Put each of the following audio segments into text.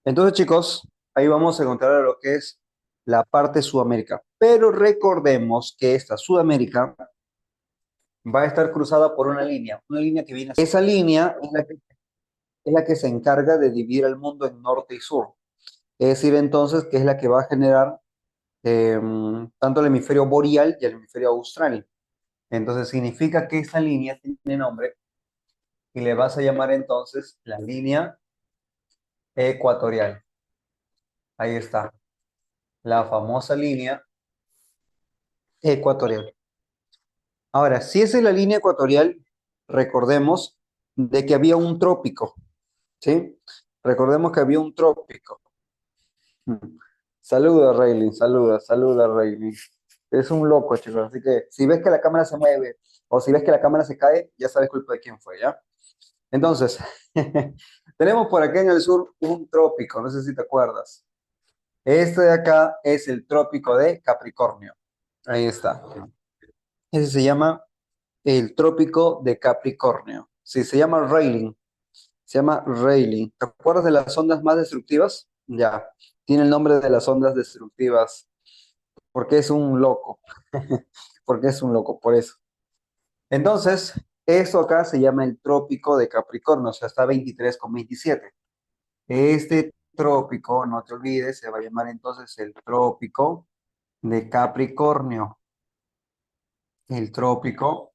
Entonces, chicos, ahí vamos a encontrar lo que es la parte Sudamérica. Pero recordemos que esta Sudamérica va a estar cruzada por una línea que viene. Esa línea es la que se encarga de dividir el mundo en norte y sur. Es decir, entonces, que es la que va a generar eh, tanto el hemisferio boreal y el hemisferio austral. Entonces, significa que esa línea tiene nombre y le vas a llamar entonces la línea ecuatorial. Ahí está, la famosa línea ecuatorial. Ahora, si esa es la línea ecuatorial, recordemos de que había un trópico, ¿sí? Recordemos que había un trópico. Mm. Saluda, Rayleigh, saluda, Rayleigh. Es un loco, chicos, así que si ves que la cámara se mueve o si ves que la cámara se cae, ya sabes culpa de quién fue, ¿ya? Entonces, tenemos por acá en el sur un trópico, no sé si te acuerdas. Este de acá es el trópico de Capricornio. Ahí está. Ese se llama el trópico de Capricornio. Sí, se llama Rayleigh. Se llama Rayleigh. ¿Te acuerdas de las ondas más destructivas? Ya. Tiene el nombre de las ondas destructivas porque es un loco. Porque es un loco, por eso. Entonces, esto acá se llama el trópico de Capricornio, o sea, está 23,27. Este trópico, no te olvides, se va a llamar entonces el trópico de Capricornio. El trópico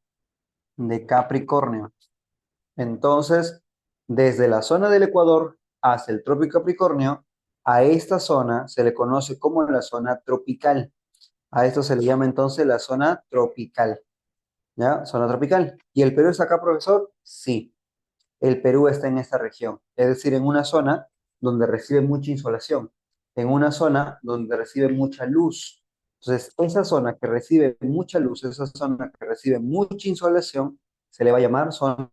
de Capricornio. Entonces, desde la zona del Ecuador hasta el trópico Capricornio, a esta zona se le conoce como la zona tropical. A esto se le llama entonces la zona tropical. ¿Ya? Zona tropical. ¿Y el Perú está acá, profesor? Sí, el Perú está en esta región. Es decir, en una zona donde recibe mucha insolación, en una zona donde recibe mucha luz. Entonces, esa zona que recibe mucha luz, esa zona que recibe mucha insolación, se le va a llamar zona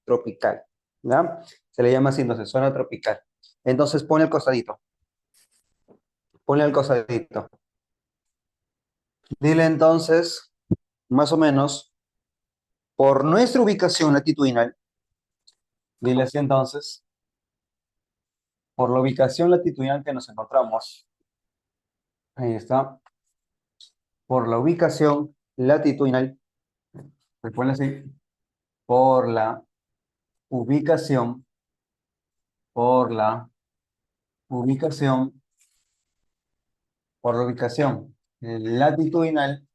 tropical. ¿Ya? Se le llama así, entonces, zona tropical. Entonces, pone al costadito, pone al costadito. Dile entonces, más o menos, por nuestra ubicación latitudinal, dile así entonces, por la ubicación latitudinal que nos encontramos, ahí está, por la ubicación latitudinal, se pone así, por la ubicación, por la ubicación, por la ubicación latitudinal,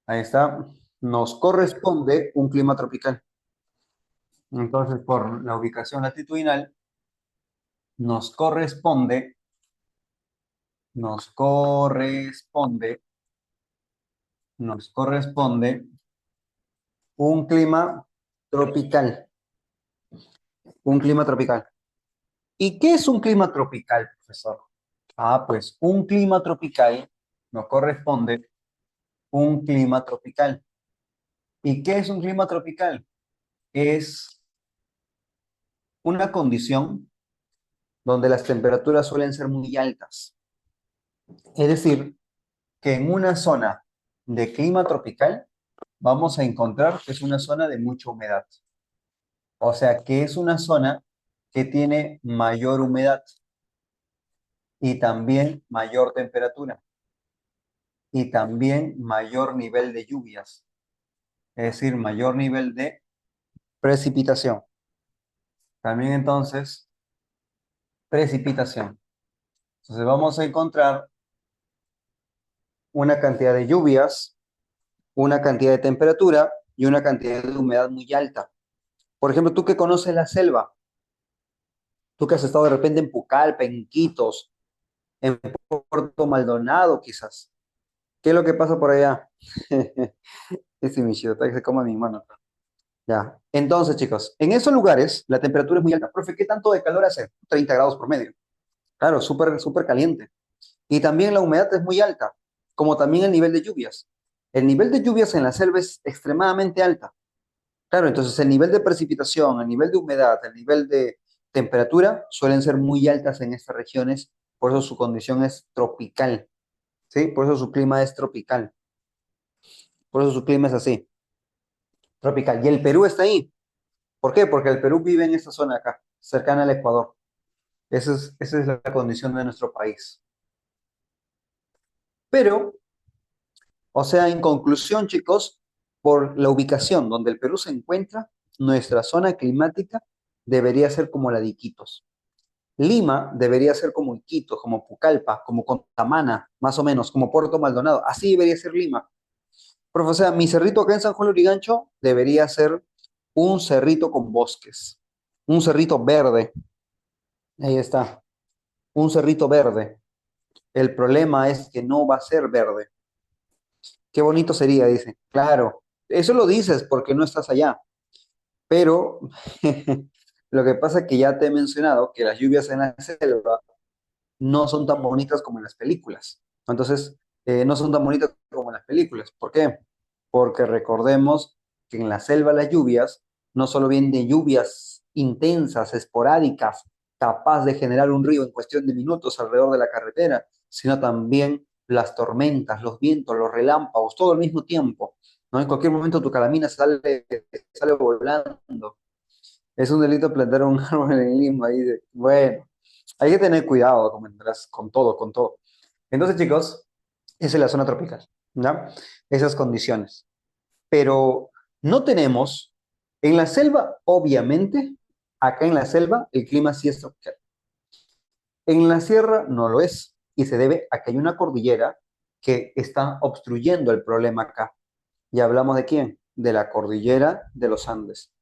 ahí está, nos corresponde un clima tropical. Entonces, por la ubicación latitudinal, nos corresponde, nos corresponde, nos corresponde un clima tropical, un clima tropical. ¿Y qué es un clima tropical, profesor? Ah, pues un clima tropical nos corresponde un clima tropical. ¿Y qué es un clima tropical? Es una condición donde las temperaturas suelen ser muy altas. Es decir, que en una zona de clima tropical vamos a encontrar que es una zona de mucha humedad. O sea, que es una zona que tiene mayor humedad y también mayor temperatura y también mayor nivel de lluvias, es decir, mayor nivel de precipitación. También entonces, precipitación. Entonces vamos a encontrar una cantidad de lluvias, una cantidad de temperatura y una cantidad de humedad muy alta. Por ejemplo, tú que conoces la selva, tú que has estado de repente en Pucallpa, en Iquitos, en Puerto Maldonado quizás. ¿Qué es lo que pasa por allá? Ese Michio, que se come mi mano. Ya. Entonces, chicos, en esos lugares la temperatura es muy alta. Profe, ¿qué tanto de calor hace? 30 grados promedio. Claro, súper, súper caliente. Y también la humedad es muy alta, como también el nivel de lluvias. El nivel de lluvias en la selva es extremadamente alta. Claro, entonces el nivel de precipitación, el nivel de humedad, el nivel de temperatura suelen ser muy altas en estas regiones, por eso su condición es tropical, ¿sí? Por eso su clima es tropical, por eso su clima es así, tropical. Y el Perú está ahí. ¿Por qué? Porque el Perú vive en esta zona acá, cercana al Ecuador. Esa es la condición de nuestro país. Pero, o sea, en conclusión, chicos, por la ubicación donde el Perú se encuentra, nuestra zona climática debería ser como la de Iquitos. Lima debería ser como Iquitos, como Pucallpa, como Contamana, más o menos, como Puerto Maldonado. Así debería ser Lima. Profe, o sea, mi cerrito acá en San Juan de Lurigancho debería ser un cerrito con bosques, un cerrito verde. Ahí está, un cerrito verde. El problema es que no va a ser verde. Qué bonito sería, dice. Claro, eso lo dices porque no estás allá, pero lo que pasa es que ya te he mencionado que las lluvias en la selva no son tan bonitas como en las películas. Entonces, no son tan bonitas como en las películas. ¿Por qué? Porque recordemos que en la selva las lluvias no solo vienen de lluvias intensas, esporádicas, capaz de generar un río en cuestión de minutos alrededor de la carretera, sino también las tormentas, los vientos, los relámpagos, todo al mismo tiempo. ¿No? En cualquier momento tu calamina sale volando. Es un delito plantar un árbol en Lima. Bueno, hay que tener cuidado, comentarás, con todo, con todo. Entonces, chicos, esa es la zona tropical, ¿ya? Esas condiciones. Pero no tenemos, en la selva, obviamente, acá en la selva, el clima sí es tropical. En la sierra no lo es, y se debe a que hay una cordillera que está obstruyendo el problema acá. ¿Y hablamos de quién? De la cordillera de los Andes.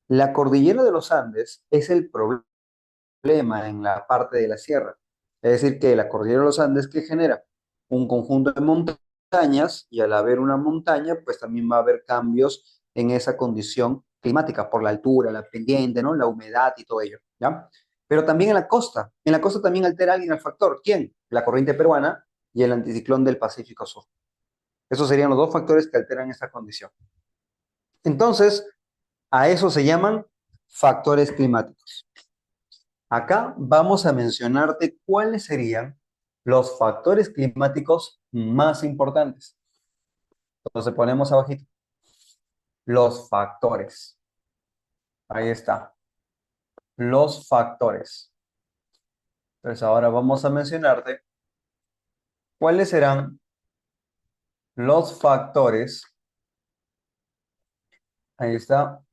La cordillera de los Andes es el problema en la parte de la sierra. Es decir, que la cordillera de los Andes, ¿qué genera? Un conjunto de montañas, y al haber una montaña, pues también va a haber cambios en esa condición climática por la altura, la pendiente, ¿no? La humedad y todo ello, ¿ya? Pero también en la costa también altera alguien el factor. ¿Quién? La corriente peruana y el anticiclón del Pacífico Sur. Esos serían los dos factores que alteran esta condición. Entonces, a eso se llaman factores climáticos. Acá vamos a mencionarte cuáles serían los factores climáticos más importantes. Entonces ponemos abajito los factores. Ahí está, los factores. Entonces ahora vamos a mencionarte cuáles serán los factores. Ahí está,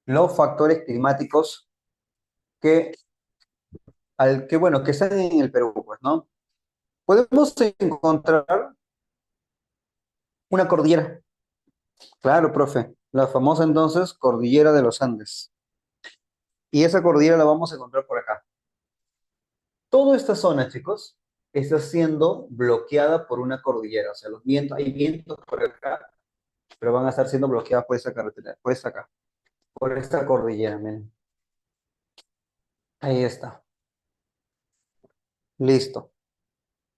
los factores climáticos que, bueno, que están en el Perú, pues, ¿no? Podemos encontrar una cordillera. Claro, profe, la famosa entonces cordillera de los Andes. Y esa cordillera la vamos a encontrar por acá. Toda esta zona, chicos, está siendo bloqueada por una cordillera. O sea, los vientos, hay vientos por acá, pero van a estar siendo bloqueadas por esa carretera, por esta acá, por esta cordillera, miren. Ahí está. Listo.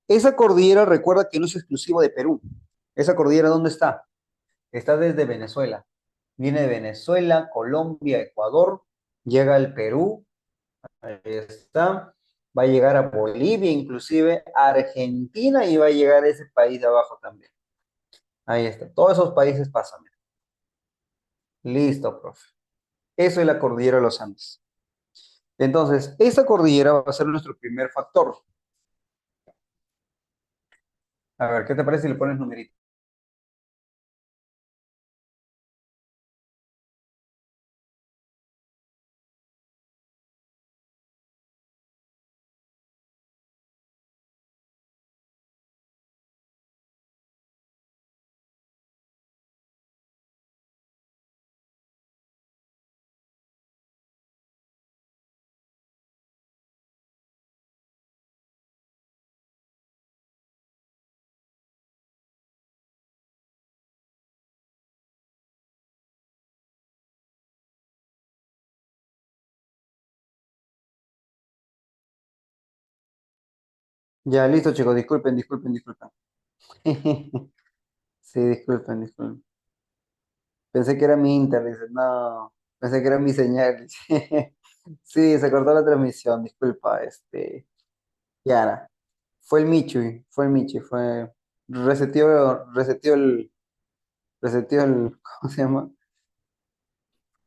Esa cordillera, recuerda que no es exclusivo de Perú. ¿Esa cordillera dónde está? Está desde Venezuela. Viene de Venezuela, Colombia, Ecuador, llega al Perú. Ahí está. Va a llegar a Bolivia, inclusive a Argentina, y va a llegar a ese país de abajo también. Ahí está. Todos esos países pasan. Listo, profe. Eso es la cordillera de los Andes. Entonces, esa cordillera va a ser nuestro primer factor. A ver, ¿qué te parece si le pones numerito? Ya, listo, chicos. Disculpen, disculpen, disculpen. Sí, disculpen, disculpen. Pensé que era mi Inter, dice. No, pensé que era mi señal. Sí, se cortó la transmisión, disculpa. Yara. Fue el Michi, reseteó el, ¿cómo se llama?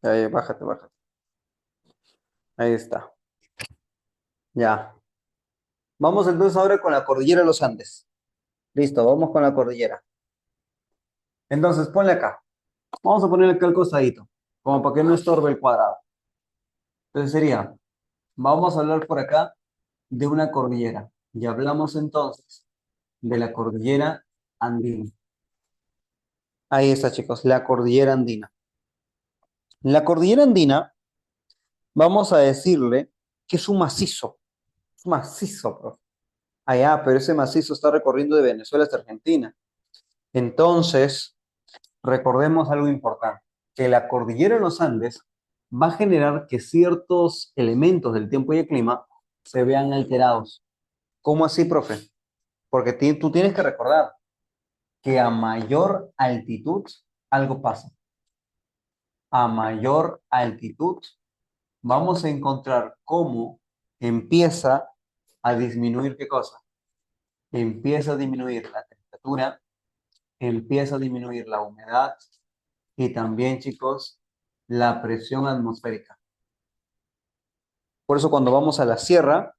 Ahí, bájate, bájate. Ahí está. Ya. Vamos entonces ahora con la cordillera de los Andes. Listo, vamos con la cordillera. Entonces, ponle acá. Vamos a ponerle acá al costadito, como para que no estorbe el cuadrado. Entonces sería, vamos a hablar por acá de una cordillera. Y hablamos entonces de la cordillera andina. Ahí está, chicos, la cordillera andina. La cordillera andina, vamos a decirle que es un macizo. Es macizo, profe. Allá, pero ese macizo está recorriendo de Venezuela hasta Argentina. Entonces, recordemos algo importante, que la cordillera de los Andes va a generar que ciertos elementos del tiempo y el clima se vean alterados. ¿Cómo así, profe? Porque tú tienes que recordar que a mayor altitud algo pasa. A mayor altitud vamos a encontrar cómo empieza a disminuir qué cosa. Empieza a disminuir la temperatura, empieza a disminuir la humedad y también, chicos, la presión atmosférica. Por eso cuando vamos a la sierra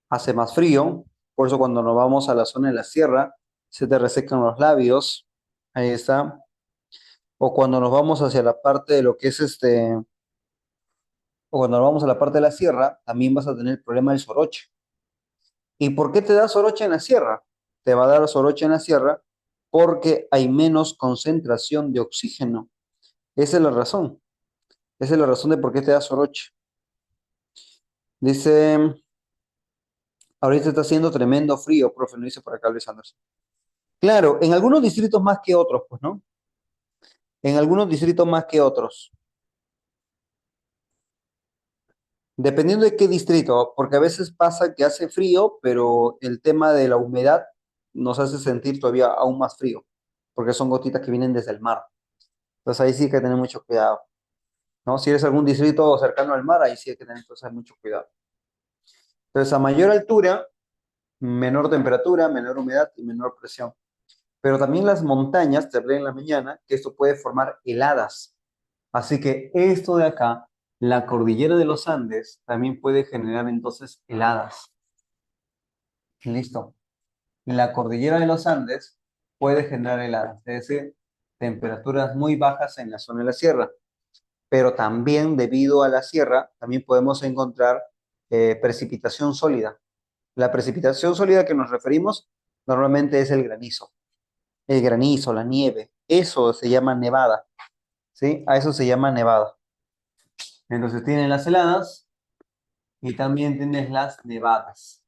hace más frío, por eso cuando nos vamos a la zona de la sierra se te resecan los labios, ahí está. O cuando nos vamos hacia la parte de lo que es o cuando nos vamos a la parte de la sierra, también vas a tener el problema del soroche. ¿Y por qué te da soroche en la sierra? Te va a dar soroche en la sierra porque hay menos concentración de oxígeno. Esa es la razón. Esa es la razón de por qué te da soroche. Dice, ahorita está haciendo tremendo frío, profe, no dice por acá Luis Anderson. Claro, en algunos distritos más que otros, pues, ¿no? En algunos distritos más que otros. Dependiendo de qué distrito, porque a veces pasa que hace frío, pero el tema de la humedad nos hace sentir todavía aún más frío, porque son gotitas que vienen desde el mar. Entonces ahí sí hay que tener mucho cuidado, ¿no? Si eres algún distrito cercano al mar, ahí sí hay que tener entonces mucho cuidado. Entonces a mayor altura, menor temperatura, menor humedad y menor presión. Pero también las montañas, te hablé en la mañana, que esto puede formar heladas. Así que esto de acá, la cordillera de los Andes, también puede generar entonces heladas. Listo. La cordillera de los Andes puede generar heladas, es decir, temperaturas muy bajas en la zona de la sierra. Pero también debido a la sierra, también podemos encontrar precipitación sólida. La precipitación sólida que nos referimos normalmente es el granizo. El granizo, la nieve, eso se llama nevada, ¿sí? A eso se llama nevada. Entonces tienen las heladas y también tienes las nevadas.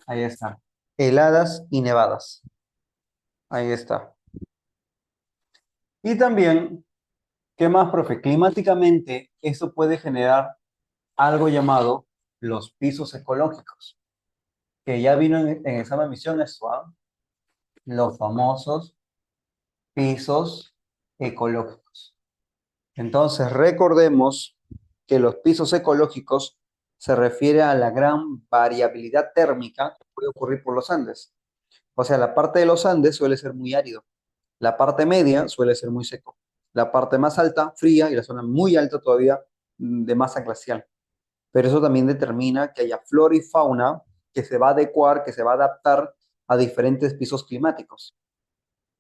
Ahí está. Heladas y nevadas. Ahí está. Y también, ¿qué más, profe? Climáticamente, esto puede generar algo llamado los pisos ecológicos, que ya vino en examen de admisión esto, ¿ah? Los famosos pisos ecológicos. Entonces, recordemos que los pisos ecológicos se refiere a la gran variabilidad térmica que puede ocurrir por los Andes. O sea, la parte de los Andes suele ser muy árido, la parte media suele ser muy seco, la parte más alta, fría, y la zona muy alta todavía de masa glacial. Pero eso también determina que haya flora y fauna que se va a adecuar, que se va a adaptar a diferentes pisos climáticos,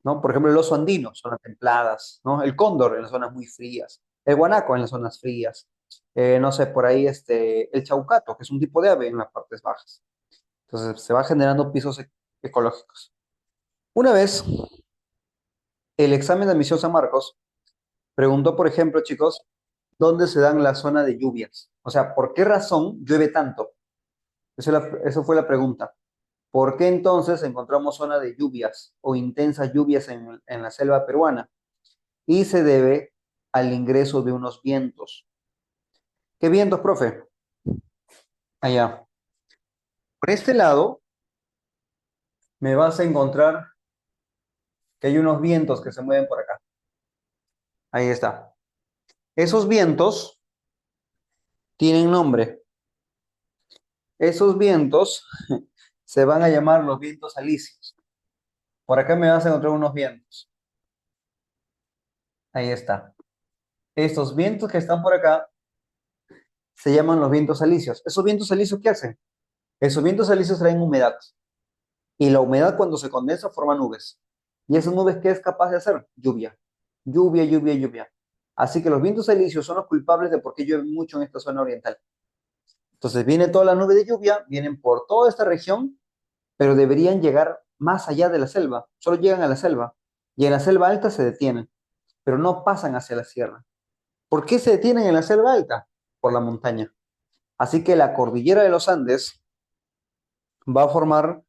¿no? Por ejemplo, el oso andino, zonas templadas, ¿no? El cóndor en las zonas muy frías, el guanaco en las zonas frías, no sé, por ahí el chaucato, que es un tipo de ave en las partes bajas. Entonces se va generando pisos ecológicos. Una vez, el examen de admisión San Marcos preguntó, por ejemplo, chicos, ¿dónde se dan la zona de lluvias? O sea, ¿por qué razón llueve tanto? Eso fue la pregunta. ¿Por qué entonces encontramos zona de lluvias o intensas lluvias en la selva peruana? Y se debe al ingreso de unos vientos. ¿Qué vientos, profe? Allá. Por este lado me vas a encontrar que hay unos vientos que se mueven por acá. Ahí está. Esos vientos tienen nombre. Esos vientos se van a llamar los vientos alisios. Por acá me vas a encontrar unos vientos. Ahí está. Estos vientos que están por acá se llaman los vientos alisios. ¿Esos vientos alisios qué hacen? Esos vientos alisios traen humedad. Y la humedad cuando se condensa forma nubes. ¿Y esas nubes qué es capaz de hacer? Lluvia. Lluvia, lluvia, lluvia. Así que los vientos alisios son los culpables de por qué llueve mucho en esta zona oriental. Entonces viene toda la nube de lluvia, vienen por toda esta región, pero deberían llegar más allá de la selva. Solo llegan a la selva. Y en la selva alta se detienen, pero no pasan hacia la sierra. ¿Por qué se detienen en la selva alta? Por la montaña. Así que la cordillera de los Andes va a formar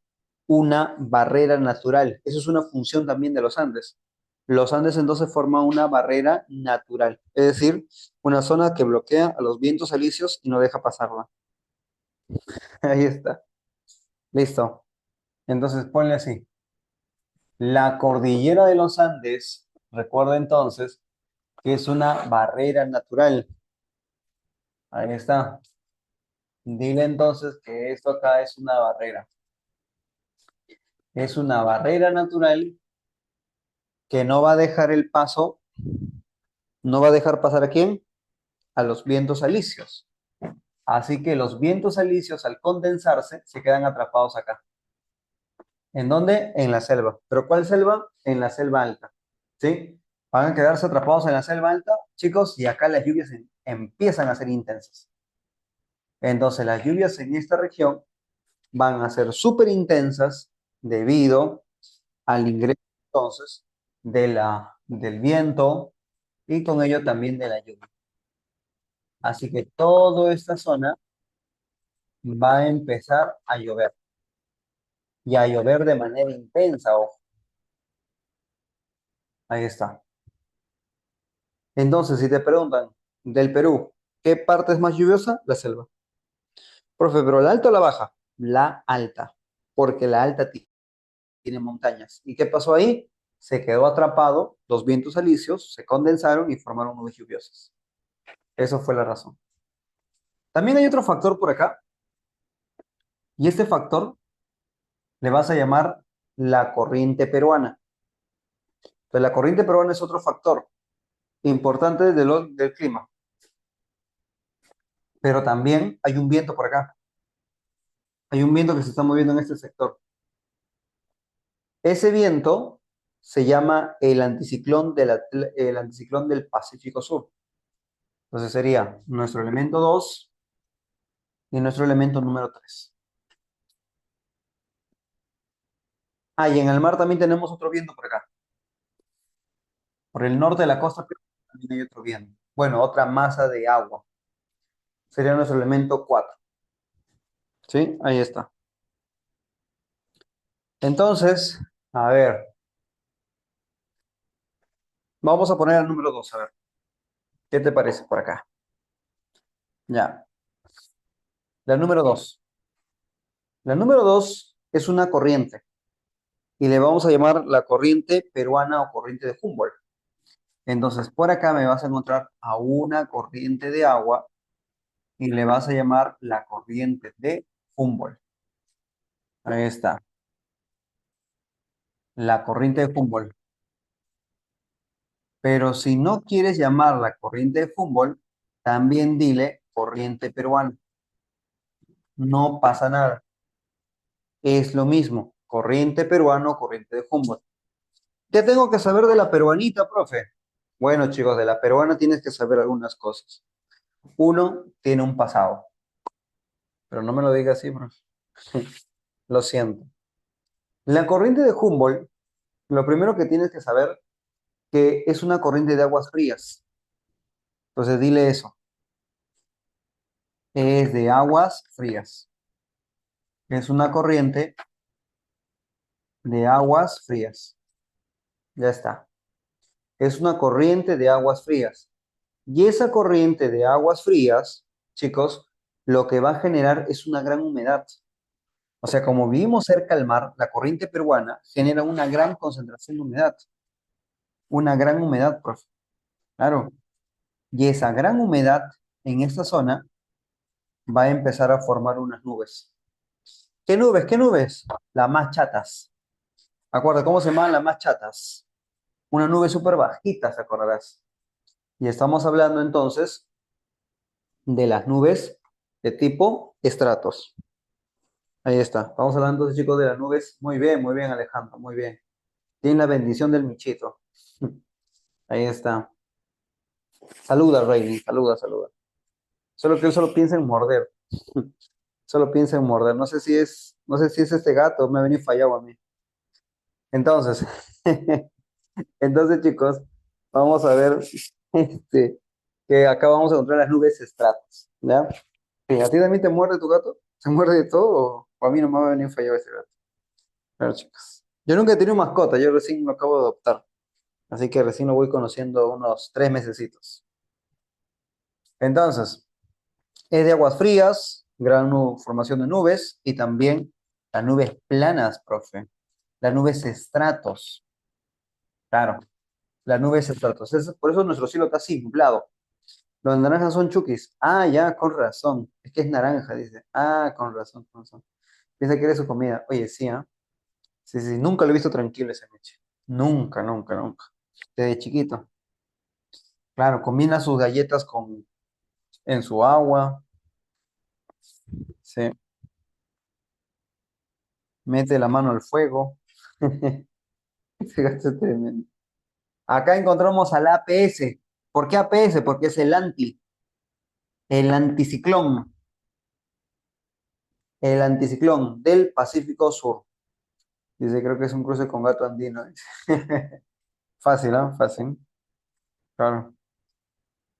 una barrera natural. Eso es una función también de los Andes. Los Andes entonces forman una barrera natural, es decir, una zona que bloquea a los vientos alisios y no deja pasarla. Ahí está. Listo. Entonces ponle así. La cordillera de los Andes, recuerda entonces que es una barrera natural. Ahí está. Dile entonces que esto acá es una barrera. Es una barrera natural que no va a dejar el paso, no va a dejar pasar ¿a quién? A los vientos alisios. Así que los vientos alisios al condensarse se quedan atrapados acá. ¿En dónde? En la selva. ¿Pero cuál selva? En la selva alta. ¿Sí? Van a quedarse atrapados en la selva alta, chicos, y acá las lluvias empiezan a ser intensas. Entonces las lluvias en esta región van a ser súper intensas debido al ingreso entonces del viento y con ello también de la lluvia. Así que toda esta zona va a empezar a llover y a llover de manera intensa, ojo. Ahí está. Entonces, si te preguntan del Perú, ¿qué parte es más lluviosa? La selva. Profe, ¿pero la alta o la baja? La alta, porque la alta tiene montañas. ¿Y qué pasó ahí? Se quedó atrapado, los vientos alisios se condensaron y formaron nubes lluviosas. Eso fue la razón. También hay otro factor por acá, y este factor le vas a llamar la corriente peruana. Entonces, la corriente peruana es otro factor importante del clima, pero también hay un viento por acá. Hay un viento que se está moviendo en este sector. Ese viento se llama el anticiclón del Pacífico Sur. Entonces sería nuestro elemento 2 y nuestro elemento número 3. Ah, y en el mar también tenemos otro viento por acá. Por el norte de la costa también hay otro viento. Bueno, otra masa de agua. Sería nuestro elemento 4. ¿Sí? Ahí está. Entonces, a ver, vamos a poner el número 2. A ver, ¿qué te parece por acá? Ya. La número 2. La número 2 es una corriente y le vamos a llamar la corriente peruana o corriente de Humboldt. Entonces, por acá me vas a encontrar a una corriente de agua y le vas a llamar la corriente de Humboldt. Ahí está, la corriente de Humboldt. Pero si no quieres llamarla corriente de Humboldt, también dile corriente peruana. No pasa nada. Es lo mismo, corriente peruana o corriente de Humboldt. ¿Qué tengo que saber de la peruanita, profe? Bueno, chicos, de la peruana tienes que saber algunas cosas. Uno, tiene un pasado, pero no me lo digas así, profe. Lo siento. La corriente de Humboldt, lo primero que tienes que saber que es una corriente de aguas frías. Entonces dile eso, es de aguas frías. Es una corriente de aguas frías. Ya está. Es una corriente de aguas frías. Y esa corriente de aguas frías, chicos, lo que va a generar es una gran humedad. O sea, como vivimos cerca al mar, la corriente peruana genera una gran concentración de humedad. Una gran humedad, profe. Claro. Y esa gran humedad en esta zona va a empezar a formar unas nubes. ¿Qué nubes? ¿Qué nubes? Las más chatas. Acuerda, ¿cómo se llaman las más chatas? Una nube súper bajita, ¿te acordarás? Y estamos hablando entonces de las nubes de tipo estratos. Ahí está. Estamos hablando, chicos, de las nubes. Muy bien, Alejandro, muy bien. Tienen la bendición del Michito. Ahí está. Saluda, Rey, saluda, saluda. Solo que él solo piensa en morder. Solo piensa en morder. No sé si es este gato, me ha venido fallado a mí. Entonces, entonces, chicos, vamos a ver que acá vamos a encontrar las nubes estratos, ¿ya? Sí, ¿a ti también te muerde tu gato? ¿Se muerde de todo o a mí no me va a venir fallado ese gato? Claro, chicos. Yo nunca he tenido mascota, yo recién lo acabo de adoptar, así que recién lo voy conociendo unos 3 mesecitos. Entonces, es de aguas frías, formación de nubes y también las nubes planas, profe. Las nubes estratos, claro, las nubes estratos. Por eso nuestro cielo está así, nublado. Los naranjas son chukis. Ah, ya, con razón. Es que es naranja, dice. Ah, con razón, con razón. Piensa que eres su comida. Oye, sí, ¿ah? Sí, sí, nunca lo he visto tranquilo ese Meche. Nunca, nunca, nunca. Desde chiquito. Claro, combina sus galletas en su agua. Se mete la mano al fuego. Ese gato es tremendo. Acá encontramos al APS. ¿Por qué APS? Porque es el anticiclón, el anticiclón del Pacífico Sur. Dice, creo que es un cruce con gato andino. Dice. Fácil, ¿no? Fácil. Claro.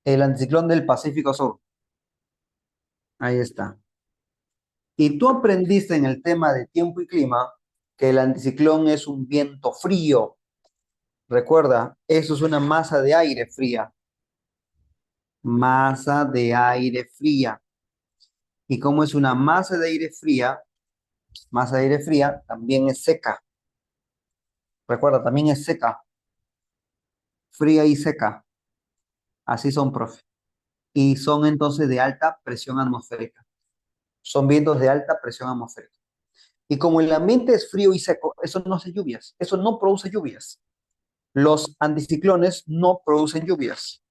El anticiclón del Pacífico Sur. Ahí está. Y tú aprendiste en el tema de tiempo y clima que el anticiclón es un viento frío. Recuerda, eso es una masa de aire fría. Masa de aire fría. Y como es una masa de aire fría también es seca. Recuerda, también es seca, fría y seca. Así son, profe. Y son entonces de alta presión atmosférica. Son vientos de alta presión atmosférica. Y como el ambiente es frío y seco, eso no hace lluvias. Eso no produce lluvias. Los anticiclones no producen lluvias.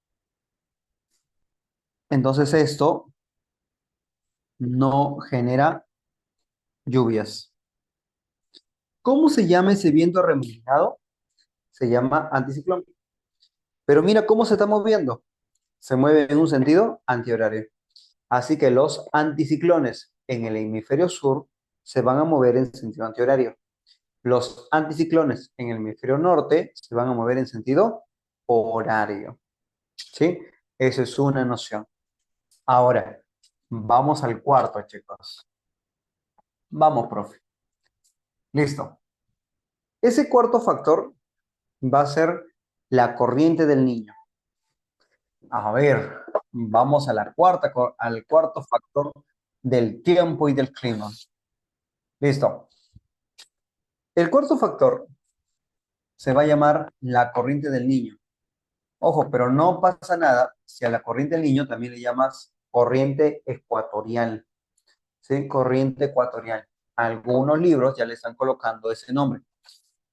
Entonces esto no genera lluvias. ¿Cómo se llama ese viento arremolinado? Se llama anticiclón. Pero mira cómo se está moviendo. Se mueve en un sentido antihorario. Así que los anticiclones en el hemisferio sur se van a mover en sentido antihorario. Los anticiclones en el hemisferio norte se van a mover en sentido horario. ¿Sí? Esa es una noción. Ahora, vamos al cuarto, chicos. Vamos, profe. Listo. Ese cuarto factor va a ser la corriente del niño. A ver, vamos a al cuarto factor del tiempo y del clima. Listo. El cuarto factor se va a llamar la corriente del niño. Ojo, pero no pasa nada si a la corriente del niño también le llamas corriente ecuatorial. ¿Sí? Corriente ecuatorial. Algunos libros ya le están colocando ese nombre,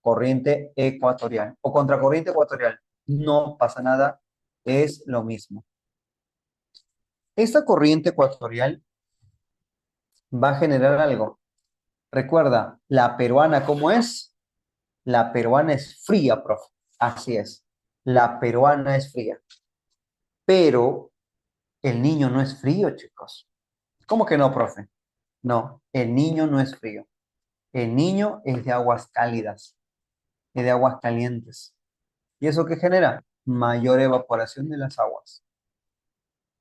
corriente ecuatorial o contracorriente ecuatorial. No pasa nada, es lo mismo. Esta corriente ecuatorial va a generar algo. Recuerda, la peruana, ¿cómo es? La peruana es fría, profe. Así es. La peruana es fría. Pero el niño no es frío, chicos. ¿Cómo que no, profe? No, el niño no es frío. El niño es de aguas cálidas, es de aguas calientes. ¿Y eso qué genera? Mayor evaporación de las aguas.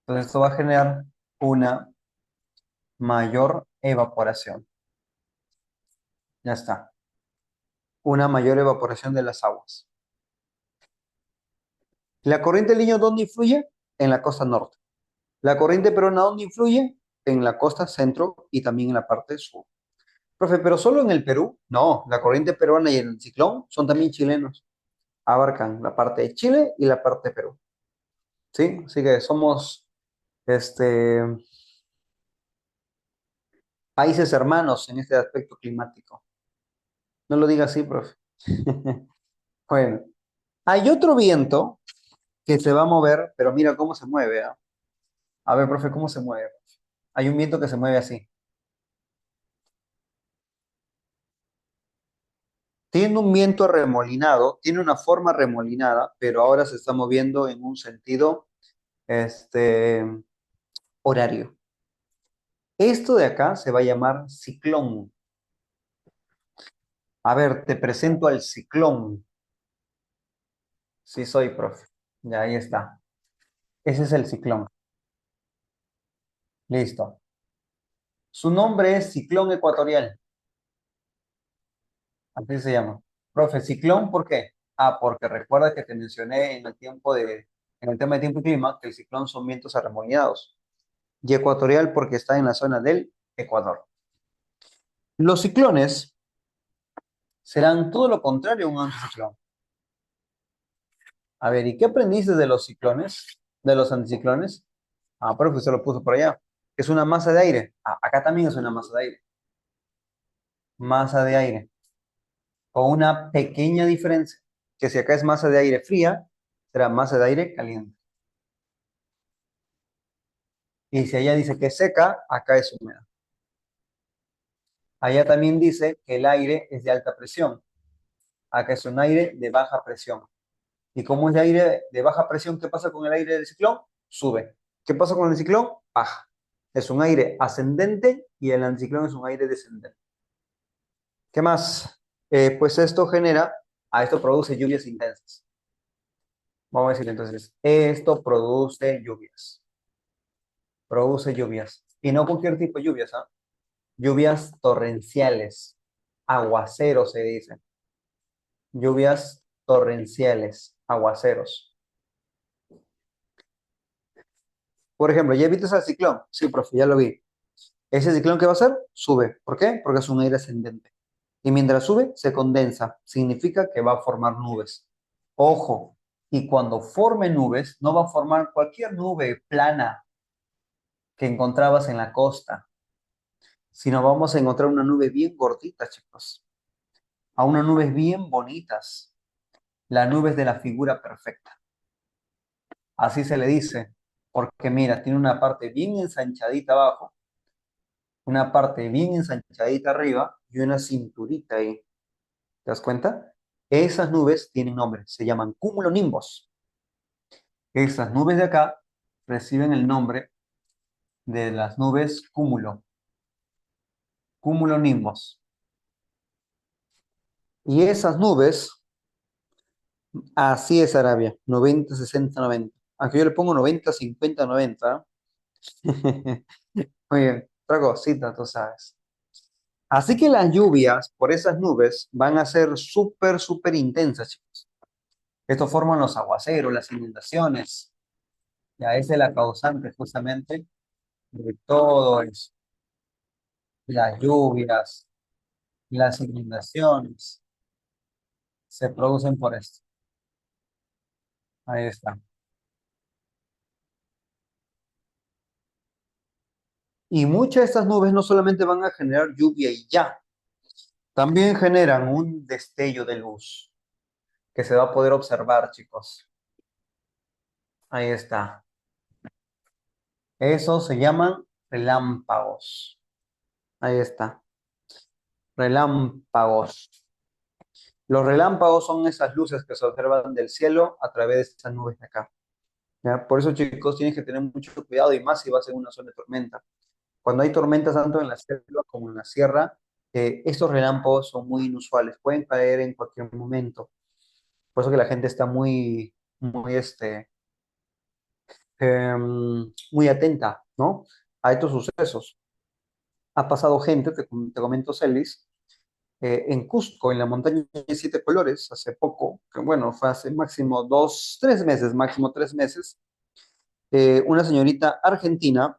Entonces esto va a generar una mayor evaporación. Ya está. Una mayor evaporación de las aguas. ¿La corriente del Niño dónde influye? En la costa norte. ¿La corriente peruana dónde influye? En la costa centro y también en la parte sur. Profe, ¿pero solo en el Perú? No, la corriente peruana y el ciclón son también chilenos. Abarcan la parte de Chile y la parte de Perú. ¿Sí? Así que somos este, países hermanos en este aspecto climático. No lo diga así, profe. Bueno, hay otro viento que se va a mover, pero mira cómo se mueve, ¿ah? A ver, profe, ¿cómo se mueve? Hay un viento que se mueve así. Tiene un viento arremolinado, tiene una forma remolinada, pero ahora se está moviendo en un sentido, este, horario. Esto de acá se va a llamar ciclón. A ver, te presento al ciclón. Sí soy, profe. Ya ahí está. Ese es el ciclón. Listo. Su nombre es ciclón ecuatorial. Así se llama. Profe, ciclón, ¿por qué? Ah, porque recuerda que te mencioné en el tema de tiempo y clima, que el ciclón son vientos arremolinados. Y ecuatorial porque está en la zona del Ecuador. Los ciclones serán todo lo contrario a un anticiclón. A ver, ¿y qué aprendiste de los ciclones? ¿De los anticiclones? Ah, pero usted lo puso por allá. Es una masa de aire. Ah, acá también es una masa de aire. Masa de aire. Con una pequeña diferencia. Que si acá es masa de aire fría, será masa de aire caliente. Y si allá dice que es seca, acá es húmeda. Allá también dice que el aire es de alta presión. Acá es un aire de baja presión. Y como es de aire de baja presión, ¿qué pasa con el aire del ciclón? Sube. ¿Qué pasa con el ciclón? Baja. Es un aire ascendente y el anticiclón es un aire descendente. ¿Qué más? Pues esto produce lluvias intensas. Vamos a decir entonces, esto produce lluvias. Y no cualquier tipo de lluvias, ¿ah? Lluvias torrenciales, aguaceros se dice. Lluvias torrenciales, aguaceros. Por ejemplo, ¿ya viste ese ciclón? Sí, profe, ya lo vi. Ese ciclón, ¿qué va a hacer? Sube. ¿Por qué? Porque es un aire ascendente. Y mientras sube, se condensa. Significa que va a formar nubes. Ojo, y cuando forme nubes, no va a formar cualquier nube plana que encontrabas en la costa, sino vamos a encontrar una nube bien gordita, chicos. A unas nubes bien bonitas. La nube es de la figura perfecta. Así se le dice. Porque mira, tiene una parte bien ensanchadita abajo, una parte bien ensanchadita arriba y una cinturita ahí. ¿Te das cuenta? Esas nubes tienen nombre, se llaman cumulonimbos. Esas nubes de acá reciben el nombre de las nubes cumulonimbos. Y esas nubes, así es Arabia, 90, 60, 90. Aunque yo le pongo 90, 50, 90. Muy bien, otra cosita, tú sabes. Así que las lluvias por esas nubes van a ser súper, súper intensas, chicos. Esto forman los aguaceros, las inundaciones. Ya esa es la causante justamente de todo eso. Las lluvias, las inundaciones se producen por esto. Ahí está. Y muchas de estas nubes no solamente van a generar lluvia y ya, también generan un destello de luz que se va a poder observar, chicos. Ahí está. Eso se llaman relámpagos. Ahí está. Relámpagos. Los relámpagos son esas luces que se observan del cielo a través de estas nubes de acá. ¿Ya? Por eso, chicos, tienes que tener mucho cuidado y más si vas en una zona de tormenta. Cuando hay tormentas tanto en la selva como en la sierra, estos relámpagos son muy inusuales, pueden caer en cualquier momento. Por eso que la gente está muy atenta, ¿no? A estos sucesos. Ha pasado gente, te comento, Celis, en Cusco, en la montaña de siete colores, hace poco, que bueno, fue hace máximo 2, 3 meses, máximo 3 meses, una señorita argentina,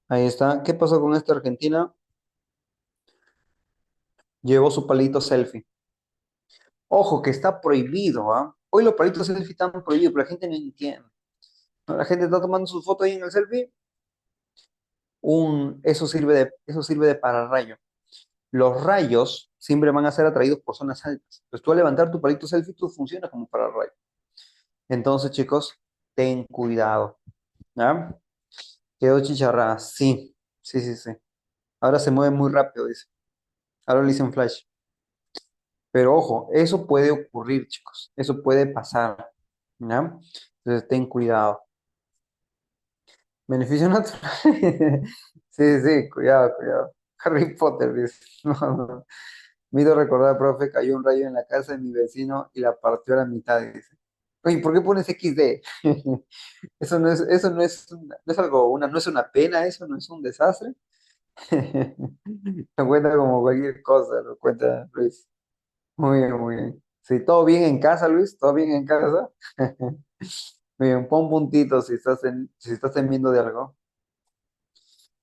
ahí está, ¿qué pasó con esta argentina? Llevó su palito selfie. Ojo, que está prohibido, ¿ah? Hoy los palitos selfie están prohibidos, pero la gente no entiende, ¿no? La gente está tomando su foto ahí en el selfie, eso sirve de pararrayo. Los rayos siempre van a ser atraídos por zonas altas. Entonces tú al levantar tu palito selfie, tú funcionas como pararrayo. Entonces, chicos, ten cuidado, ¿ya? Quedó chicharrada. Sí, sí, sí, sí. Ahora se mueve muy rápido, dice. Ahora le dicen flash. Pero ojo, eso puede ocurrir, chicos. Eso puede pasar. ¿Ya? Entonces ten cuidado. Beneficio natural. Sí, sí, cuidado, cuidado. Harry Potter dice. No, no. Mido recordar, profe, cayó un rayo en la casa de mi vecino y la partió a la mitad, dice. Oye, ¿por qué pones XD? Eso no es algo, no es una pena, eso no es un desastre. Lo cuenta como cualquier cosa, lo cuenta Luis. Muy bien, muy bien. Sí, todo bien en casa, Luis, todo bien en casa. Muy bien, pon puntitos si estás temiendo de algo.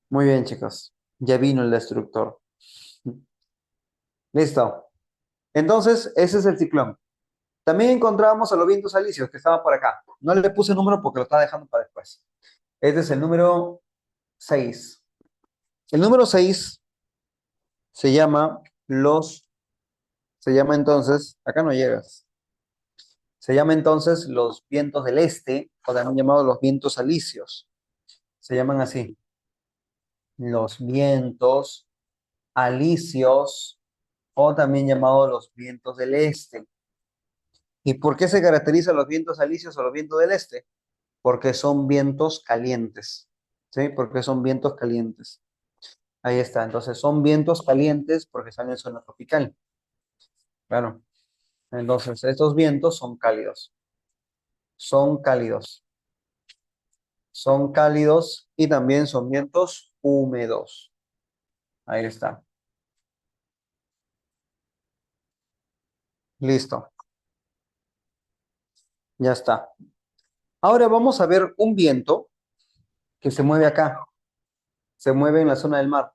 Muy bien, chicos. Ya vino el destructor. Listo. Entonces, ese es el ciclón. También encontrábamos a los vientos alisios que estaban por acá. No le puse número porque lo estaba dejando para después. Este es el número 6. El número 6 se llama se llama entonces, acá no llegas, se llama entonces los vientos del este, o también llamados los vientos alisios. Se llaman así, los vientos alisios, o también llamados los vientos del este. ¿Y por qué se caracterizan los vientos alisios o los vientos del este? Porque son vientos calientes, ¿sí? Porque son vientos calientes. Ahí está, entonces son vientos calientes porque están en zona tropical, claro. Entonces, estos vientos son cálidos, son cálidos y también son vientos húmedos. Ahí está, listo, ya está. Ahora vamos a ver un viento que se mueve acá, se mueve en la zona del mar.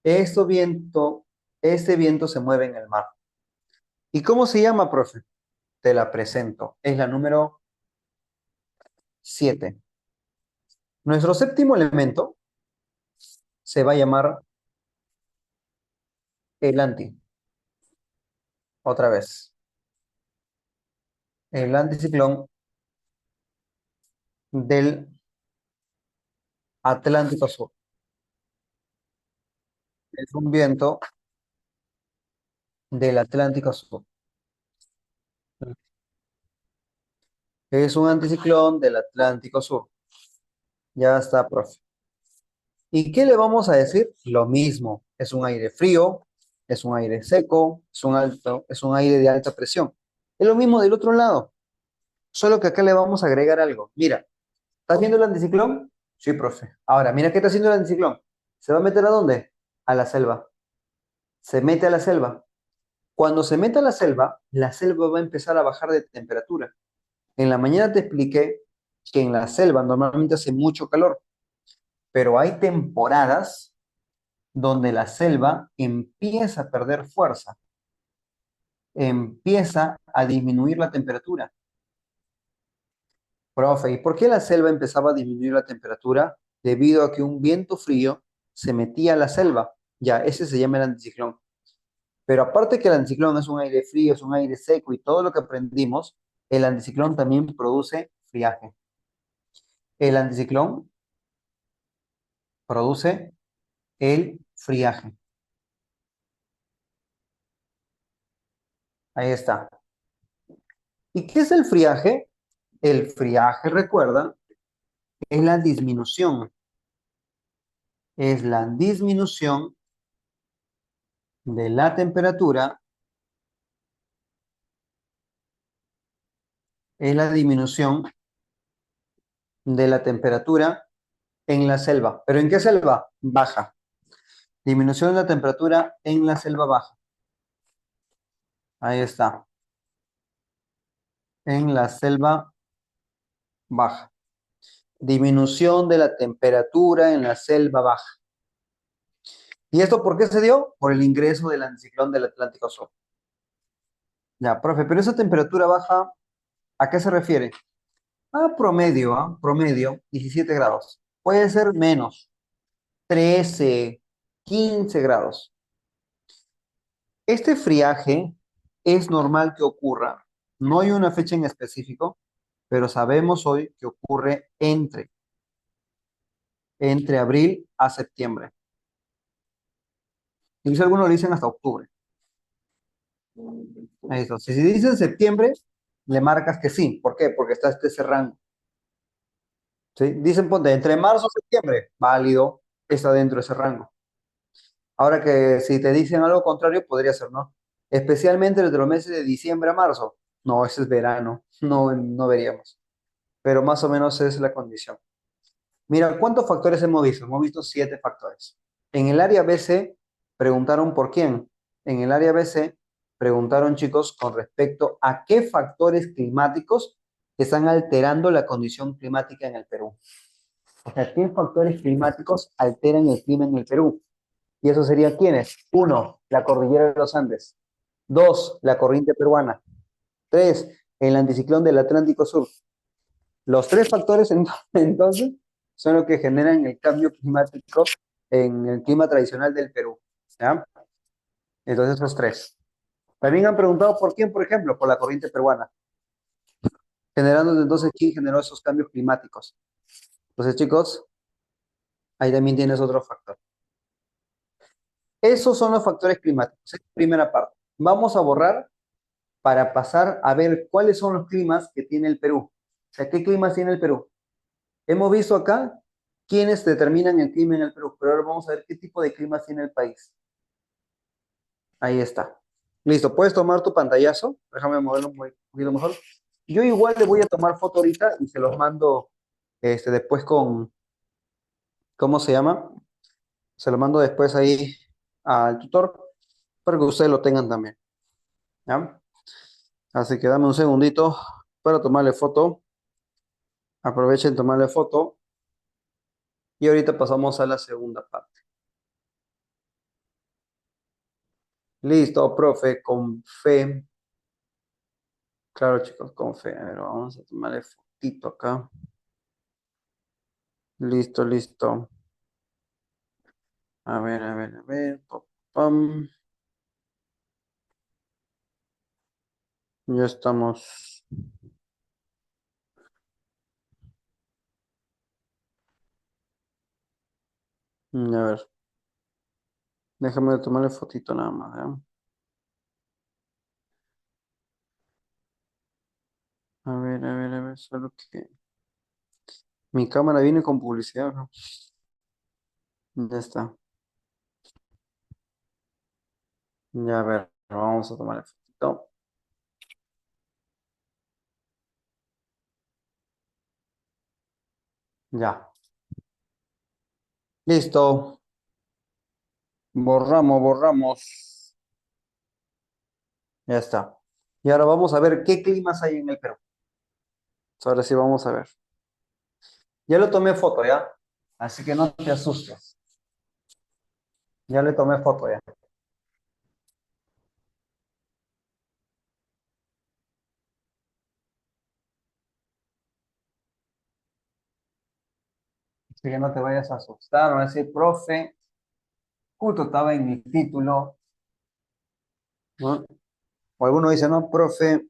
Este viento, este viento se mueve en el mar. ¿Y cómo se llama, profe? Te la presento. Es la número 7. Nuestro séptimo elemento se va a llamar el anti, otra vez. El anticiclón del Atlántico Sur. Es un viento del Atlántico Sur. Es un anticiclón del Atlántico Sur. Ya está, profe. ¿Y qué le vamos a decir? Lo mismo. Es un aire frío, es un aire seco, es un aire de alta presión. Es lo mismo del otro lado, solo que acá le vamos a agregar algo. Mira, ¿estás viendo el anticiclón? Sí, profe. Ahora, mira qué está haciendo el anticiclón. ¿Se va a meter a dónde? A la selva. Se mete a la selva. Cuando se mete a la selva va a empezar a bajar de temperatura. En la mañana te expliqué que en la selva normalmente hace mucho calor, pero hay temporadas donde la selva empieza a perder fuerza, empieza a disminuir la temperatura. Profe, ¿y por qué la selva empezaba a disminuir la temperatura? Debido a que un viento frío se metía a la selva. Ya, ese se llama el anticiclón. Pero aparte que el anticiclón es un aire frío, es un aire seco y todo lo que aprendimos, el anticiclón también produce friaje. El anticiclón produce el friaje. Ahí está. ¿Y qué es el friaje? El friaje, recuerda, es la disminución. Es la disminución de la temperatura, es la disminución de la temperatura en la selva. ¿Pero en qué selva? Baja. Disminución de la temperatura en la selva baja. Ahí está. En la selva baja. Disminución de la temperatura en la selva baja. ¿Y esto por qué se dio? Por el ingreso del anticiclón del Atlántico Sur. Ya, profe, pero esa temperatura baja, ¿a qué se refiere? Promedio, 17 grados. Puede ser menos, 13, 15 grados. Este friaje es normal que ocurra. No hay una fecha en específico, pero sabemos hoy que ocurre entre. entre abril a septiembre. Incluso algunos lo dicen hasta octubre. Eso. Si dicen septiembre, le marcas que sí. ¿Por qué? Porque está ese rango. ¿Sí? Dicen, ponte, entre marzo y septiembre, válido, está dentro de ese rango. Ahora que si te dicen algo contrario, podría ser, ¿no? Especialmente desde los meses de diciembre a marzo. No, ese es verano. No, no veríamos. Pero más o menos es la condición. Mira, ¿cuántos factores hemos visto? Hemos visto 7 factores. En el área BC preguntaron por quién. En el área BC preguntaron, chicos, con respecto a qué factores climáticos están alterando la condición climática en el Perú. O sea, ¿qué factores climáticos alteran el clima en el Perú? Y eso sería quiénes. Uno, la cordillera de los Andes. Dos, la corriente peruana. Tres, el anticiclón del Atlántico Sur. Los tres factores entonces son los que generan el cambio climático en el clima tradicional del Perú. ¿Ya? Entonces esos tres. También han preguntado por quién, por ejemplo, por la corriente peruana. Generando entonces quién generó esos cambios climáticos. Entonces, chicos, ahí también tienes otro factor. Esos son los factores climáticos. Es la primera parte. Vamos a borrar para pasar a ver cuáles son los climas que tiene el Perú. O sea, ¿qué climas tiene el Perú? Hemos visto acá quiénes determinan el clima en el Perú, pero ahora vamos a ver qué tipo de climas tiene el país. Ahí está. Listo, puedes tomar tu pantallazo. Déjame moverlo un poquito mejor. Yo igual le voy a tomar foto ahorita y se los mando después con, ¿cómo se llama? Se lo mando después ahí al tutor para que ustedes lo tengan también. ¿Ya? Así que dame un segundito para tomarle foto. Aprovechen tomarle foto y ahorita pasamos a la segunda parte. Listo, profe, con fe. Claro, chicos, con fe. A ver, vamos a tomarle fotito acá. Listo, listo. A ver, a ver, a ver. Pam. Ya estamos. A ver, déjame tomarle fotito nada más, ¿ya? A ver, solo que mi cámara viene con publicidad, ¿no? Ya está. Ya, a ver, vamos a tomarle fotito. Ya. Listo. Borramos, borramos. Ya está. Y ahora vamos a ver qué climas hay en el Perú. Ahora sí vamos a ver. Ya le tomé foto, ¿ya? Así que no te asustes. Ya le tomé foto, ya. Así que no te vayas a asustar. No decir, profe, justo estaba en mi título, ¿no? O alguno dice, no, profe,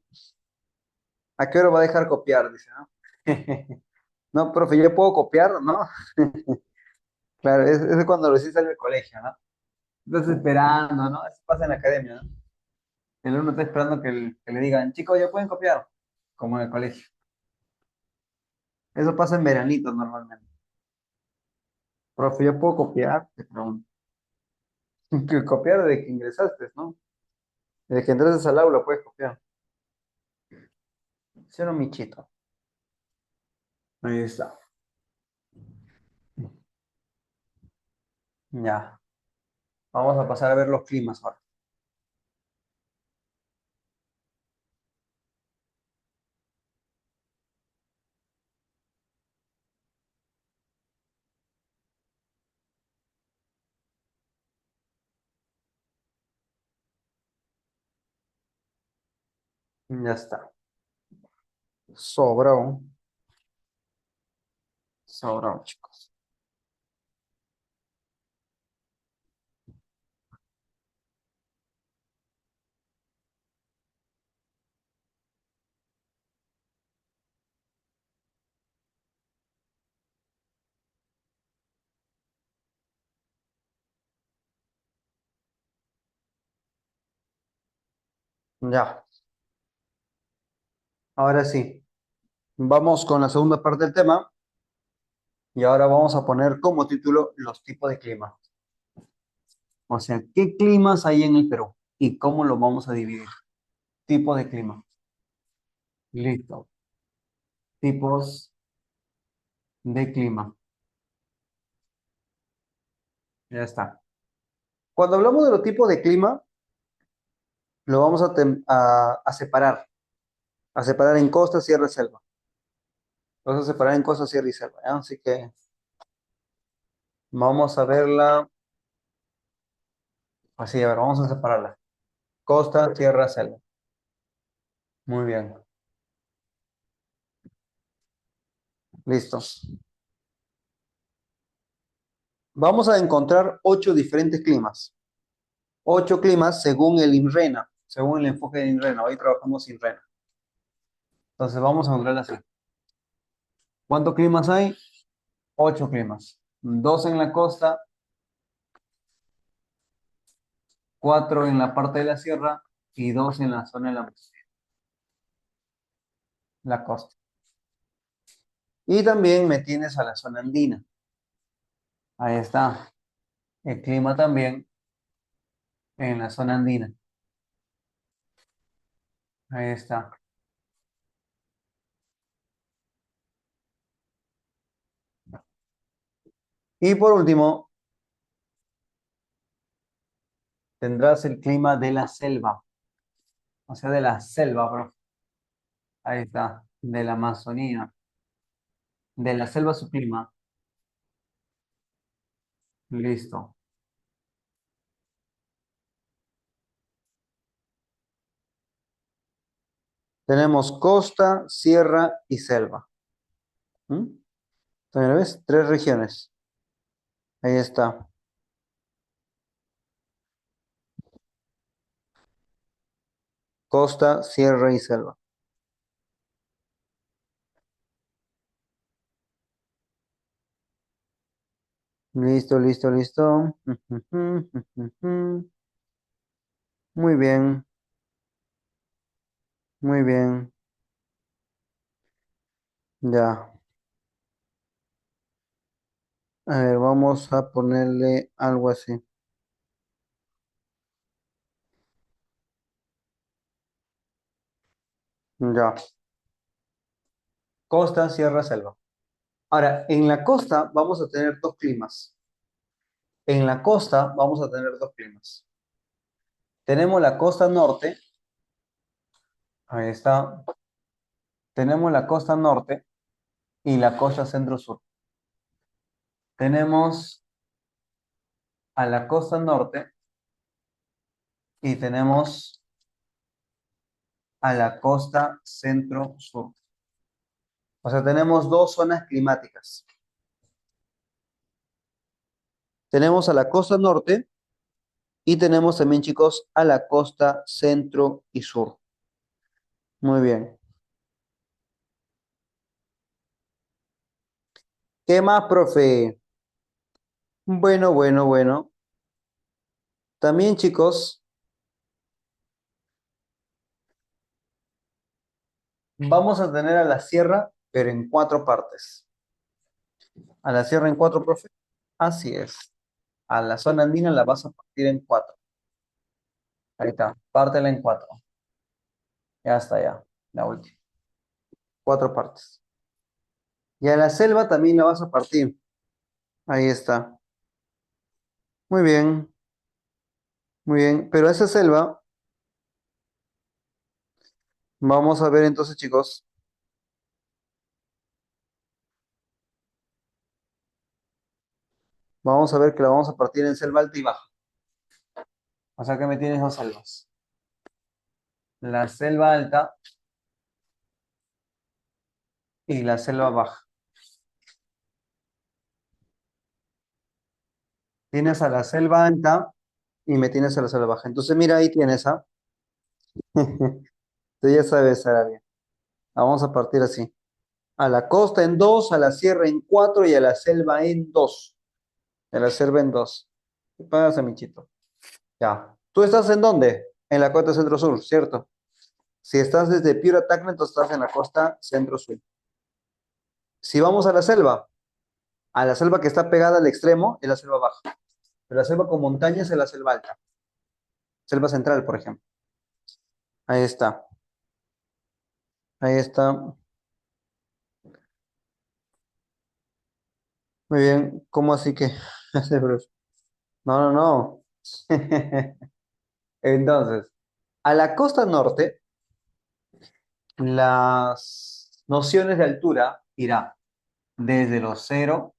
¿a qué hora va a dejar copiar? Dice, ¿no? No, profe, ¿yo puedo copiar? ¿No? Claro, es cuando recién sale del colegio, ¿no? Estás esperando, ¿no? Eso pasa en la academia, ¿no? El uno está esperando que le digan, chicos, ¿ya pueden copiar? Como en el colegio. Eso pasa en veranitos normalmente. Profe, ¿yo puedo copiar? Te pregunto. Que copiar desde que ingresaste, ¿no? Desde que entraste al aula puedes copiar. ¿Sí o no, Michito? Ahí está. Ya. Vamos a pasar a ver los climas ahora. Ya está. Sobró. Sobró, chicos. Ya, ahora sí. Vamos con la segunda parte del tema y ahora vamos a poner como título los tipos de clima. O sea, ¿qué climas hay en el Perú y cómo lo vamos a dividir? Tipos de clima. Listo. Tipos de clima. Ya está. Cuando hablamos de los tipos de clima, lo vamos a separar. A separar en costa, sierra y selva. Vamos a separar en costa, sierra y selva. ¿Ya? Así que vamos a verla. Así, a ver, vamos a separarla. Costa, sierra, selva. Muy bien. Listo. Vamos a encontrar 8 diferentes climas. 8 climas según el INRENA, según el enfoque de INRENA. Hoy trabajamos INRENA. Entonces vamos a encontrar así. ¿Cuántos climas hay? 8 climas. Dos en la costa, 4 en la parte de la sierra y 2 en la zona de la costa. Y también me tienes a la zona andina. Ahí está. El clima también en la zona andina. Ahí está. Y por último, tendrás el clima de la selva. O sea, de la selva, bro. Ahí está. De la Amazonía. De la selva su clima. Listo. Tenemos costa, sierra y selva. ¿Mm? Entonces, ¿ves? 3 regiones. Ahí está. Costa, sierra y selva. Listo, listo, listo. Muy bien, muy bien. Ya. A ver, vamos a ponerle algo así. Ya. Costa, sierra, selva. Ahora, en la costa vamos a tener 2 climas. En la costa vamos a tener 2 climas. Tenemos la costa norte. Ahí está. Tenemos la costa norte y la costa centro-sur. Tenemos a la costa norte y tenemos a la costa centro-sur. O sea, tenemos 2 zonas climáticas. Tenemos a la costa norte y tenemos también, chicos, a la costa centro y sur. Muy bien. ¿Qué más, profe? Bueno, bueno, bueno. También, chicos, vamos a tener a la sierra, pero en 4 partes. A la sierra en 4, profe. Así es. A la zona andina la vas a partir en 4. Ahí está. Pártela en 4. Ya está, ya. La última. 4 partes. Y a la selva también la vas a partir. Ahí está. Muy bien, muy bien. Pero esa selva, vamos a ver entonces, chicos. Vamos a ver que la vamos a partir en selva alta y baja. O sea que me tienes 2 selvas. La selva alta y la selva baja. Tienes a la selva alta y me tienes a la selva baja. Entonces, mira, ahí tienes, ¿ah? Tú ya sabes, Arabia. Vamos a partir así. A la costa en 2, a la sierra en 4 y a la selva en 2. A la selva en 2. ¿Qué pasa, Michito? Ya. ¿Tú estás en dónde? En la costa centro-sur, ¿cierto? Si estás desde Piura, Tacna, entonces estás en la costa centro-sur. Si vamos a la selva que está pegada al extremo es la selva baja. Pero la selva con montañas es la selva alta. Selva central, por ejemplo. Ahí está. Ahí está. Muy bien. ¿Cómo así que? No, no, no. Entonces, a la costa norte, las nociones de altura irá desde los 0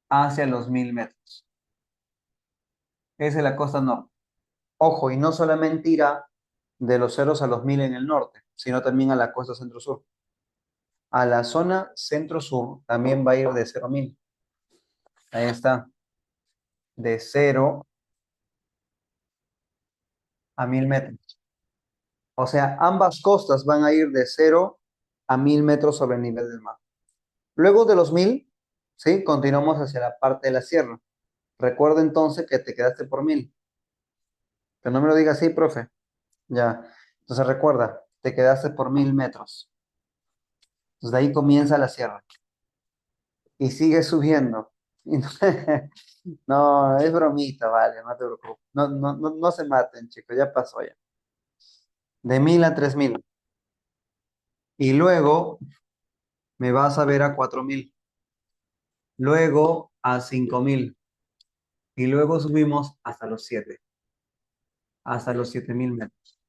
hacia los 1000 metros. Esa es la costa norte. Ojo, y no solamente irá de los ceros a los 1000 en el norte, sino también a la costa centro-sur. A la zona centro-sur también va a ir de 0 a 1000. Ahí está, de 0 a 1000 metros. O sea, ambas costas van a ir de 0 a 1000 metros sobre el nivel del mar. Luego de los 1000, ¿sí? Continuamos hacia la parte de la sierra. Recuerda entonces que te quedaste por 1000. Que no me lo digas así, profe. Ya. Entonces recuerda, te quedaste por 1000 metros. Entonces de ahí comienza la sierra. Y sigue subiendo. Y no, no, es bromita, vale, no te preocupes. No, no, no, no se maten, chicos, ya pasó ya. De 1000 a 3000. Y luego me vas a ver a 4000. Luego a 5000. Y luego subimos hasta los 7. Hasta los 7000 metros.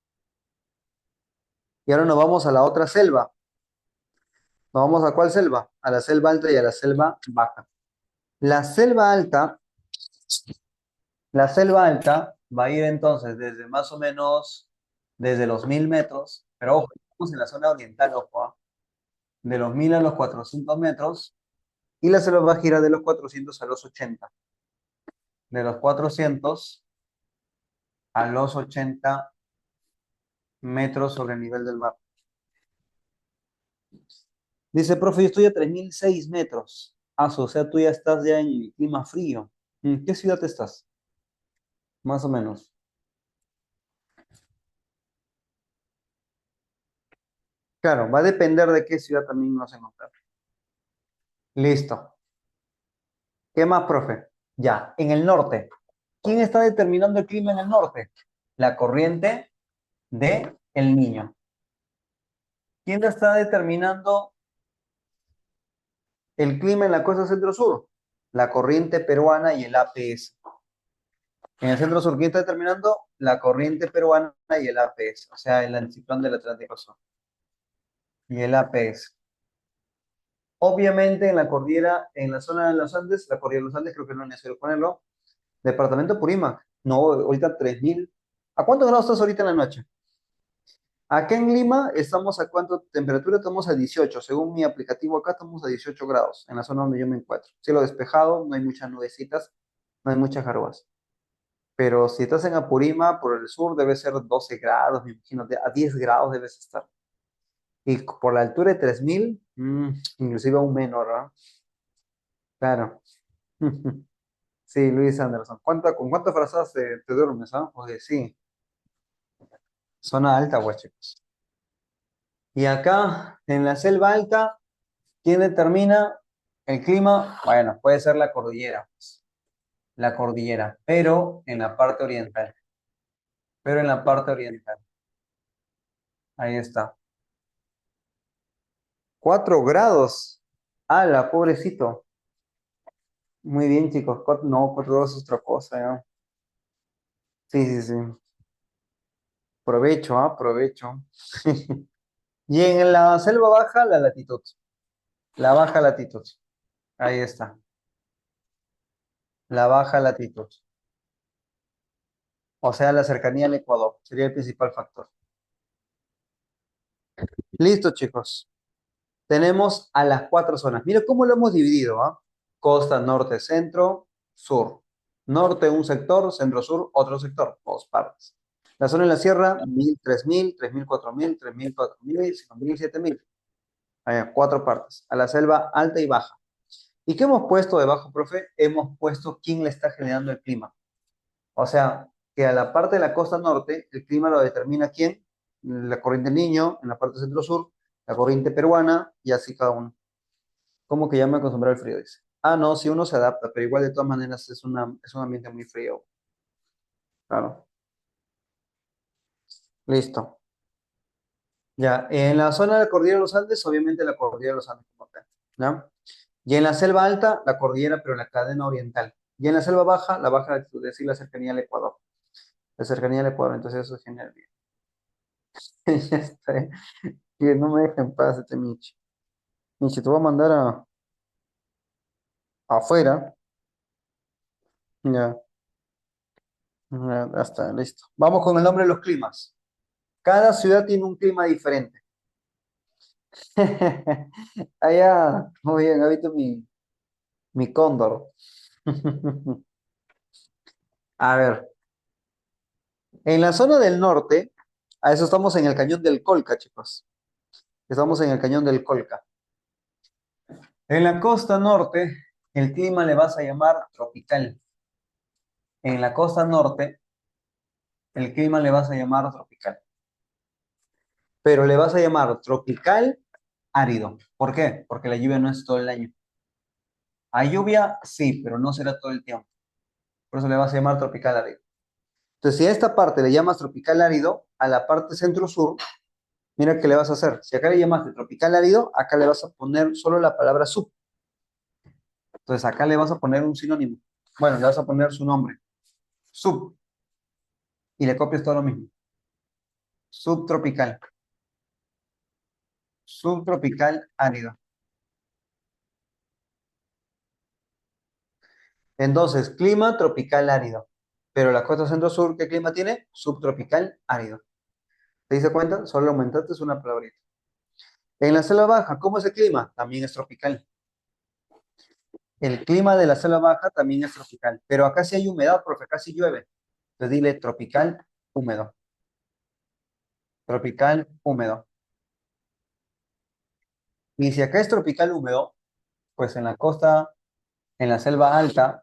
Y ahora nos vamos a la otra selva. ¿Nos vamos a cuál selva? A la selva alta y a la selva baja. La selva alta, la selva alta va a ir entonces desde más o menos desde los 1000 metros, pero ojo, estamos en la zona oriental, ojo, ¿ah? De los 1000 a los 400 metros, y la selva baja irá de los 400 a los 80. De los 400 a los 80 metros sobre el nivel del mar. Dice, profe, yo estoy a 3006 metros. Ah, o sea, tú ya estás ya en el clima frío. ¿En qué ciudad estás? Más o menos. Claro, va a depender de qué ciudad también nos encontramos. Listo. ¿Qué más, profe? Ya, en el norte. ¿Quién está determinando el clima en el norte? La corriente de El Niño. ¿Quién está determinando el clima en la costa centro-sur? La corriente peruana y el APS. En el centro-sur, ¿quién está determinando? La corriente peruana y el APS, o sea, el anticiclón del Atlántico Sur. Y el APS. Obviamente en la cordillera, en la zona de los Andes, la cordillera de los Andes, creo que no es necesario ponerlo. Departamento Purímac. No, ahorita 3000. ¿A cuántos grados estás ahorita en la noche? Acá en Lima estamos a cuánto temperatura, estamos a 18. Según mi aplicativo acá estamos a 18 grados, en la zona donde yo me encuentro. Cielo despejado, no hay muchas nubecitas, no hay muchas jarbas. Pero si estás en Apurímac, por el sur, debe ser 12 grados, me imagino, a 10 grados debes estar. Y por la altura de 3000, inclusive aún menor, ¿no? Claro. Sí, Luis Anderson. ¿Con cuántas frazadas te duermes, ah? Oye, sí, zona alta, pues, chicos. Y acá, en la selva alta, ¿quién determina el clima? Bueno, puede ser la cordillera, pues, la cordillera, pero en la parte oriental. Pero en la parte oriental. Ahí está. 4 grados. ¡Hala, pobrecito! Muy bien, chicos. No, 4 grados es otra cosa, ¿no? Sí, sí, sí. Provecho, ¿ah? Provecho. Y en la selva baja, la latitud. La baja latitud. Ahí está. La baja latitud. O sea, la cercanía al Ecuador. Sería el principal factor. Listo, chicos. Tenemos a las 4 zonas. Mira cómo lo hemos dividido, ¿ah? Costa, norte, centro, sur. Norte, un sector, centro-sur, otro sector, 2 partes. La zona de la sierra, 1000, 3000, 3000, 4000, 3000, 4000, 5000, 7000. 4 partes. A la selva alta y baja. ¿Y qué hemos puesto debajo, profe? Hemos puesto quién le está generando el clima. O sea, que a la parte de la costa norte, el clima lo determina quién, la corriente del Niño, en la parte centro-sur, la corriente peruana, y así cada uno. ¿Cómo que ya me acostumbré al frío? Dice. Ah, no, si uno se adapta, pero igual de todas maneras es un ambiente muy frío. Claro. Listo. Ya, en la zona de la cordillera de los Andes, obviamente la cordillera de los Andes como tal, ¿ya? Y en la selva alta, la cordillera, pero en la cadena oriental. Y en la selva baja, la baja altitud, es decir, la cercanía al Ecuador. La cercanía al Ecuador, entonces eso es genial. Ya está. Que no me dejen en paz este Michi. Michi, te voy a mandar afuera. Ya, ya está, listo. Vamos con el nombre de los climas. Cada ciudad tiene un clima diferente. Allá, muy bien, ha visto mi cóndor. A ver, en la zona del norte, a eso estamos en el cañón del Colca, chicos. Estamos en el cañón del Colca. En la costa norte, el clima le vas a llamar tropical. En la costa norte, el clima le vas a llamar tropical. Pero le vas a llamar tropical árido. ¿Por qué? Porque la lluvia no es todo el año. Hay lluvia, sí, pero no será todo el tiempo. Por eso le vas a llamar tropical árido. Entonces, si a esta parte le llamas tropical árido, a la parte centro-sur, mira qué le vas a hacer. Si acá le llamaste tropical árido, acá le vas a poner solo la palabra sub. Entonces, acá le vas a poner un sinónimo. Bueno, le vas a poner su nombre. Sub. Y le copias todo lo mismo. Subtropical. Subtropical árido. Entonces, clima tropical árido. Pero la costa centro-sur, ¿qué clima tiene? Subtropical árido. ¿Te diste cuenta? Solo aumentaste una palabrita. En la selva baja, ¿cómo es el clima? También es tropical. El clima de la selva baja también es tropical. Pero acá sí hay humedad, porque acá sí llueve. Entonces dile tropical húmedo. Tropical húmedo. Y si acá es tropical húmedo, pues en la costa, en la selva alta,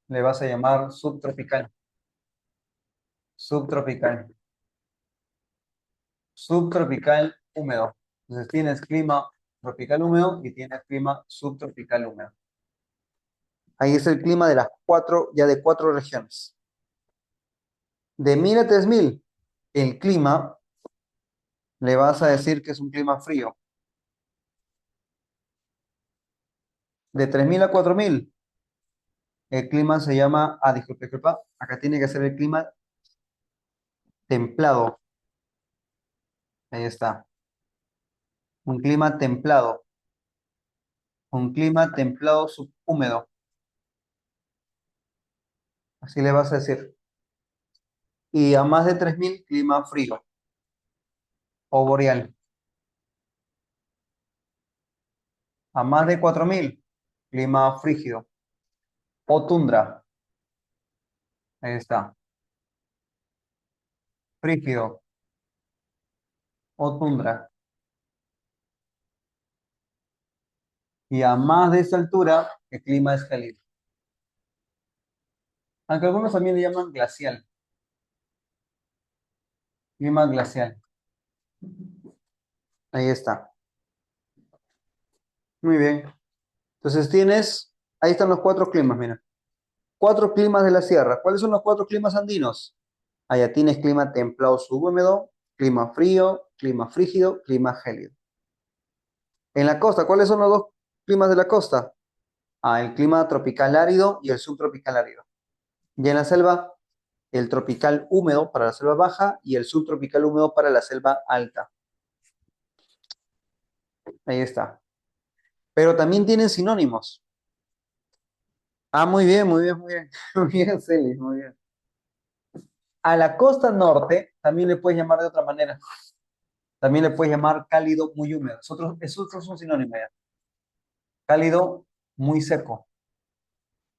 le vas a llamar subtropical. Subtropical. Subtropical húmedo. Entonces tienes clima tropical húmedo y tienes clima subtropical húmedo. Ahí es el clima de las cuatro, ya de cuatro regiones. De 1000 a 3000, el clima le vas a decir que es un clima frío. De 3000 a 4000, el clima se llama, disculpe, disculpa, acá tiene que ser el clima templado. Ahí está. Un clima templado. Un clima templado subhúmedo. Así le vas a decir. Y a más de 3000, clima frío o boreal. A más de 4000, clima frígido o tundra. Ahí está. Frígido o tundra. Y a más de esa altura, el clima es cálido. Aunque algunos también le llaman glacial. Clima glacial. Ahí está. Muy bien. Entonces ahí están los cuatro climas, mira. Cuatro climas de la sierra. ¿Cuáles son los cuatro climas andinos? Allá tienes clima templado subhúmedo, clima frío, clima frígido, clima gélido. En la costa, ¿cuáles son los dos climas de la costa? El clima tropical árido y el subtropical árido. Y en la selva, el tropical húmedo para la selva baja y el subtropical húmedo para la selva alta. Ahí está. Pero también tienen sinónimos. Muy bien, muy bien, muy bien. Muy bien, Celis, muy bien. A la costa norte también le puedes llamar de otra manera. También le puedes llamar cálido muy húmedo. Es un sinónimo ya. Cálido muy seco.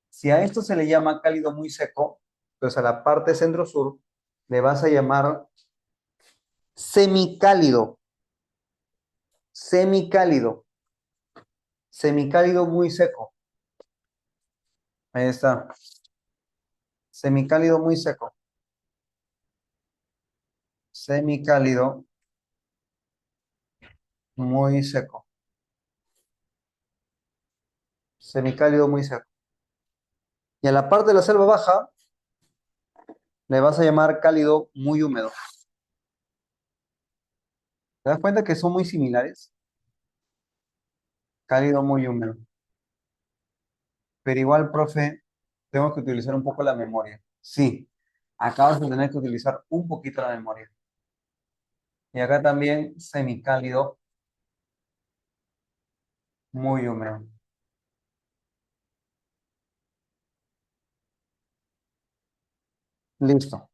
Si a esto se le llama cálido muy seco, pues a la parte centro-sur le vas a llamar semicálido. Semicálido. Semicálido muy seco. Ahí está. Semicálido muy seco. semicálido, muy seco. Semicálido, muy seco. Y a la parte de la selva baja le vas a llamar cálido, muy húmedo. ¿Te das cuenta que son muy similares? Cálido, muy húmedo. Pero igual, profe, tengo que utilizar un poco la memoria. Sí, acabas de tener que utilizar un poquito la memoria. Y acá también semicálido, muy húmedo. Listo.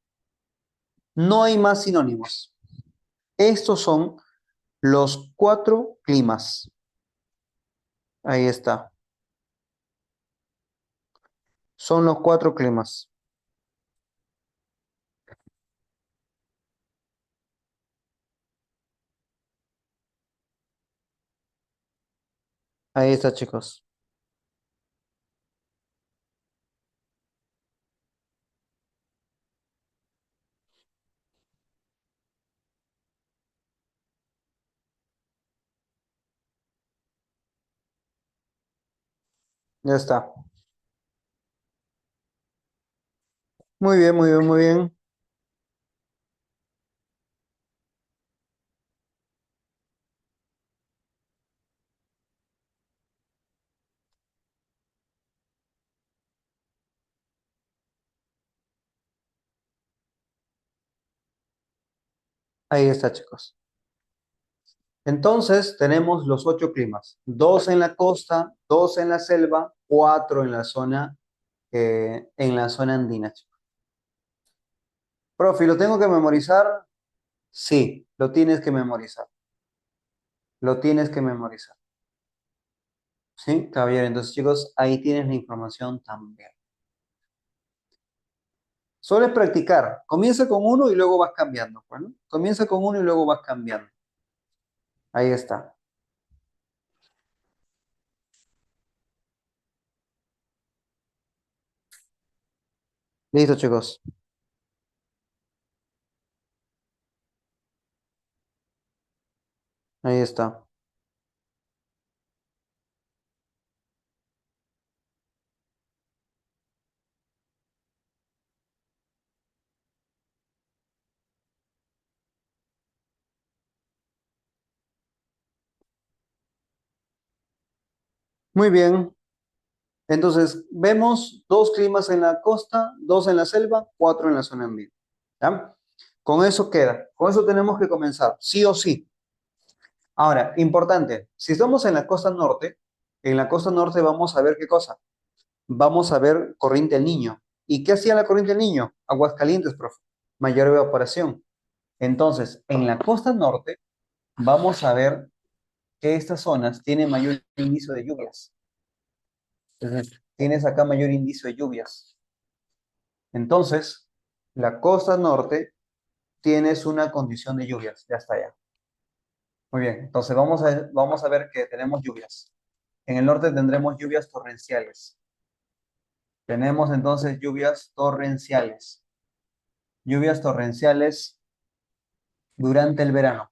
No hay más sinónimos. Estos son los cuatro climas. Ahí está. Son los cuatro climas. Ahí está, chicos. Ya está. Muy bien, muy bien, muy bien. Ahí está, chicos. Entonces tenemos los ocho climas. Dos en la costa, dos en la selva, cuatro en la zona andina, chicos. Profe, ¿lo tengo que memorizar? Sí, lo tienes que memorizar. Lo tienes que memorizar. ¿Sí, caballero? Entonces, chicos, ahí tienes la información también. Solo es practicar. Comienza con uno y luego vas cambiando. Bueno, comienza con uno y luego vas cambiando. Ahí está. Listo, chicos. Ahí está. Muy bien. Entonces, vemos dos climas en la costa, dos en la selva, cuatro en la zona andina. ¿Ya? Con eso queda. Con eso tenemos que comenzar, sí o sí. Ahora, importante, si estamos en la costa norte vamos a ver qué cosa. Vamos a ver corriente del Niño. ¿Y qué hacía la corriente del Niño? Aguascalientes, profe. Mayor evaporación. Entonces, en la costa norte vamos a ver que estas zonas tienen mayor índice de lluvias. Entonces, tienes acá mayor índice de lluvias. Entonces, la costa norte tienes una condición de lluvias. Ya está ya. Muy bien. Entonces, vamos a ver que tenemos lluvias. En el norte tendremos lluvias torrenciales. Tenemos entonces lluvias torrenciales. Lluvias torrenciales durante el verano.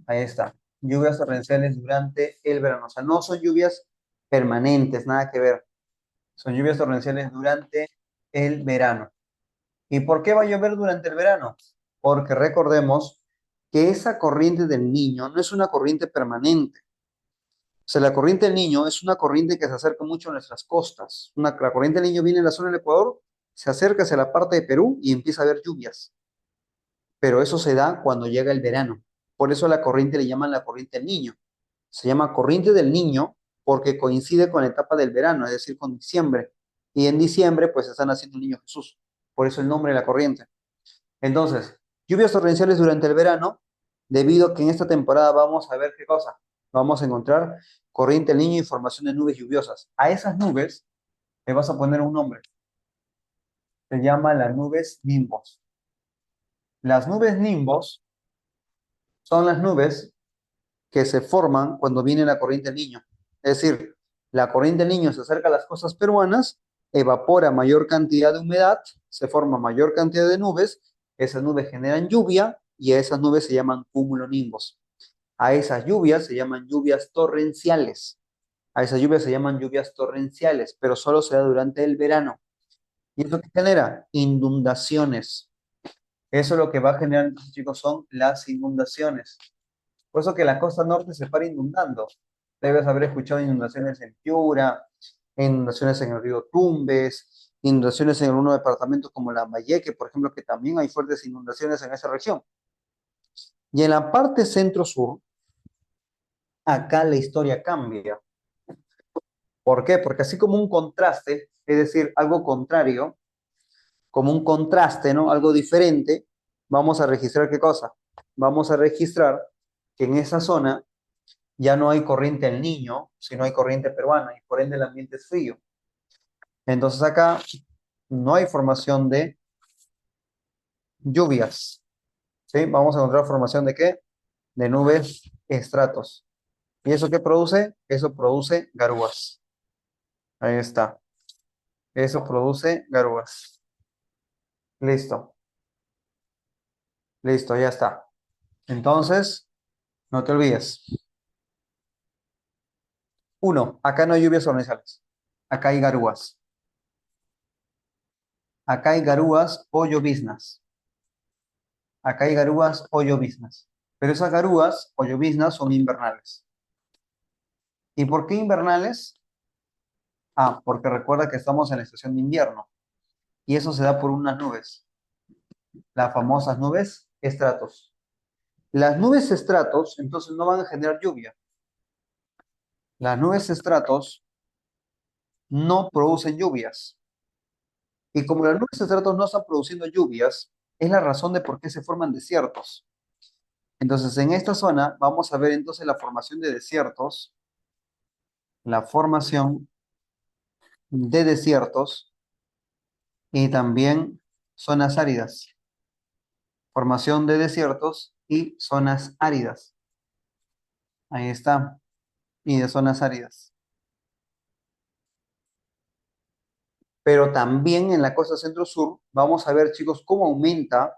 Ahí está. Lluvias torrenciales durante el verano. O sea, no son lluvias permanentes, nada que ver. Son lluvias torrenciales durante el verano. ¿Y por qué va a llover durante el verano? Porque recordemos que esa corriente del Niño no es una corriente permanente. O sea, la corriente del Niño es una corriente que se acerca mucho a nuestras costas. La corriente del Niño viene en la zona del Ecuador, se acerca hacia la parte de Perú y empieza a haber lluvias. Pero eso se da cuando llega el verano. Por eso la corriente le llaman la corriente del Niño. Se llama corriente del Niño porque coincide con la etapa del verano, es decir, con diciembre. Y en diciembre, pues están haciendo el Niño Jesús. Por eso el nombre de la corriente. Entonces, lluvias torrenciales durante el verano, debido a que en esta temporada vamos a ver qué cosa. Vamos a encontrar corriente del Niño y formación de nubes lluviosas. A esas nubes le vas a poner un nombre. Se llama las nubes nimbos. Las nubes nimbos son las nubes que se forman cuando viene la corriente del Niño. Es decir, la corriente del Niño se acerca a las costas peruanas, evapora mayor cantidad de humedad, se forma mayor cantidad de nubes Esas nubes generan lluvia y a esas nubes se llaman cumulonimbos. A esas lluvias se llaman lluvias torrenciales. A esas lluvias se llaman lluvias torrenciales, pero solo se da durante el verano. ¿Y eso qué genera? Inundaciones. Eso lo que va a generar, entonces, chicos, son las inundaciones. Por eso que la costa norte se para inundando. Debes haber escuchado inundaciones en Piura, inundaciones en el río Tumbes, inundaciones en algunos departamentos como Lambayeque, por ejemplo, que también hay fuertes inundaciones en esa región. Y en la parte centro-sur, acá la historia cambia. ¿Por qué? Porque así como un contraste, es decir, algo contrario, como un contraste, ¿no? Algo diferente, vamos a registrar ¿qué cosa? Vamos a registrar que en esa zona ya no hay corriente al Niño, sino hay corriente peruana y por ende el ambiente es frío. Entonces acá no hay formación de lluvias, ¿sí? Vamos a encontrar formación de ¿qué? De nubes, estratos. ¿Y eso qué produce? Eso produce garúas. Ahí está. Eso produce garúas. Listo, listo, ya está. Entonces, no te olvides. Uno, acá no hay lluvias torrenciales. Acá hay garúas. Acá hay garúas o lloviznas. Acá hay garúas o lloviznas. Pero esas garúas o lloviznas son invernales. ¿Y por qué invernales? Ah, porque recuerda que estamos en la estación de invierno. Y eso se da por unas nubes. Las famosas nubes estratos. Las nubes estratos, entonces, no van a generar lluvia. Las nubes estratos no producen lluvias. Y como las nubes estratos no están produciendo lluvias, es la razón de por qué se forman desiertos. Entonces, en esta zona vamos a ver entonces la formación de desiertos, la formación de desiertos y también zonas áridas. Formación de desiertos y zonas áridas. Ahí está. Y de zonas áridas. Pero también en la costa centro-sur vamos a ver, chicos, cómo aumenta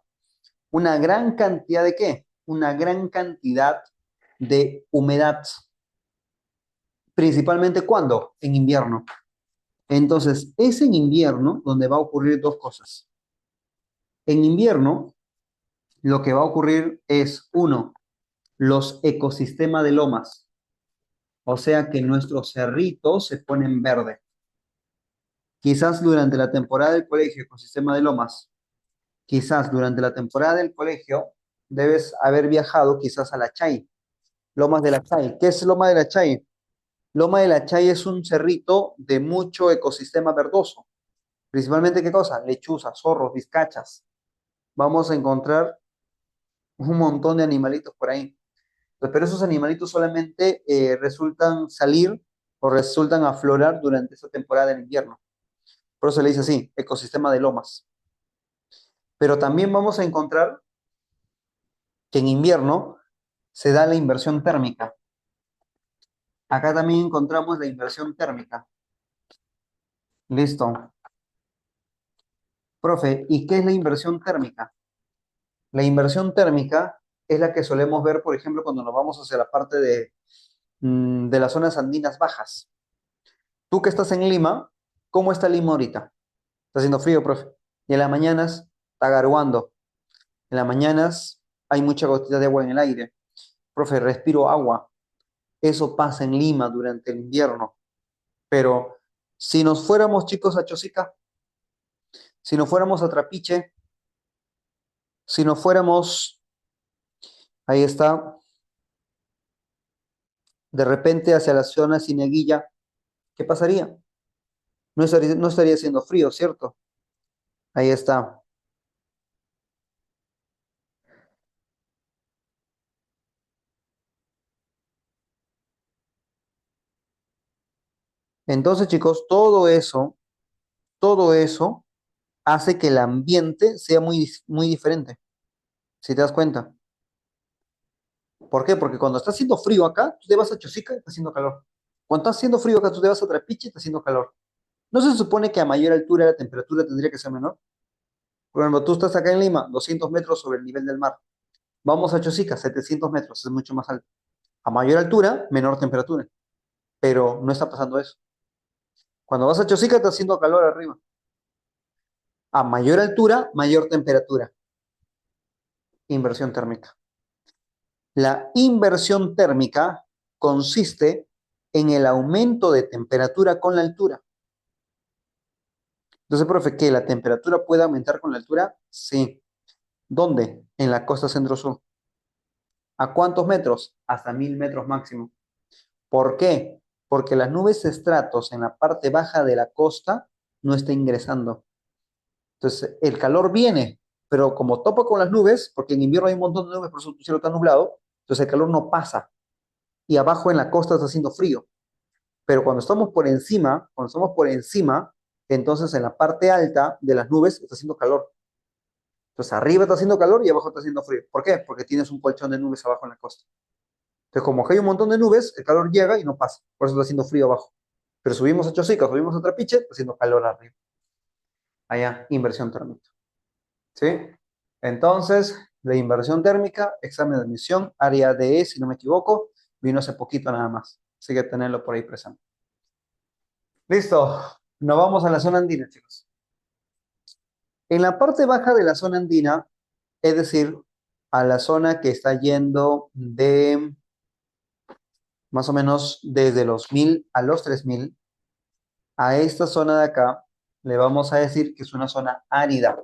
una gran cantidad de ¿qué? Una gran cantidad de humedad. Principalmente ¿cuándo? En invierno. Entonces, es en invierno donde va a ocurrir dos cosas. En invierno, lo que va a ocurrir es, uno, los ecosistemas de lomas. O sea que nuestros cerritos se ponen verde. Quizás durante la temporada del colegio, ecosistema de lomas, quizás durante la temporada del colegio, debes haber viajado quizás a la Chay, Lomas de la Chay. ¿Qué es Loma de la Chay? Loma de la Chay es un cerrito de mucho ecosistema verdoso. Principalmente, ¿qué cosa? Lechuzas, zorros, vizcachas. Vamos a encontrar un montón de animalitos por ahí. Pero esos animalitos solamente resultan salir o resultan aflorar durante esta temporada del invierno. Por eso se le dice así, ecosistema de lomas. Pero también vamos a encontrar que en invierno se da la inversión térmica. Acá también encontramos la inversión térmica. Listo. Profe, ¿y qué es la inversión térmica? La inversión térmica es la que solemos ver, por ejemplo, cuando nos vamos hacia la parte de las zonas andinas bajas. Tú que estás en Lima, ¿cómo está Lima ahorita? Está haciendo frío, profe. Y en las mañanas está garuando. En las mañanas hay mucha gotita de agua en el aire. Profe, respiro agua. Eso pasa en Lima durante el invierno. Pero si nos fuéramos, chicos, a Chosica, si nos fuéramos a Trapiche, si nos fuéramos, ahí está, de repente hacia la zona Cineguilla, ¿qué pasaría? No estaría haciendo frío, ¿cierto? Ahí está. Entonces, chicos, todo eso hace que el ambiente sea muy, muy diferente, si te das cuenta. ¿Por qué? Porque cuando está haciendo frío acá, tú te vas a Chosica y está haciendo calor. Cuando está haciendo frío acá, tú te vas a Trapiche y está haciendo calor. ¿No se supone que a mayor altura la temperatura tendría que ser menor? Por ejemplo, tú estás acá en Lima, 200 metros sobre el nivel del mar. Vamos a Chosica, 700 metros, es mucho más alto. A mayor altura, menor temperatura, pero no está pasando eso. Cuando vas a Chosica está haciendo calor arriba. A mayor altura, mayor temperatura. Inversión térmica. La inversión térmica consiste en el aumento de temperatura con la altura. Entonces, profe, ¿que la temperatura puede aumentar con la altura? Sí. ¿Dónde? En la costa centro-sur. ¿A cuántos metros? Hasta 1000 metros máximo. ¿Por qué? Porque las nubes estratos en la parte baja de la costa no está ingresando. Entonces, el calor viene, pero como topa con las nubes, porque en invierno hay un montón de nubes, por eso tu cielo está nublado, entonces el calor no pasa. Y abajo en la costa está haciendo frío. Pero cuando estamos por encima, entonces en la parte alta de las nubes está haciendo calor. Entonces arriba está haciendo calor y abajo está haciendo frío. ¿Por qué? Porque tienes un colchón de nubes abajo en la costa. Entonces como que hay un montón de nubes, el calor llega y no pasa. Por eso está haciendo frío abajo. Pero subimos a Chosica, subimos a Trapiche, está haciendo calor arriba. Allá, inversión térmica. ¿Sí? Entonces, la inversión térmica, examen de admisión, área DE, si no me equivoco, vino hace poquito nada más. Así que tenerlo por ahí presente. Listo. Nos vamos a la zona andina, chicos. En la parte baja de la zona andina, es decir, a la zona que está yendo de más o menos desde los 1000 a los 3000, a esta zona de acá le vamos a decir que es una zona árida.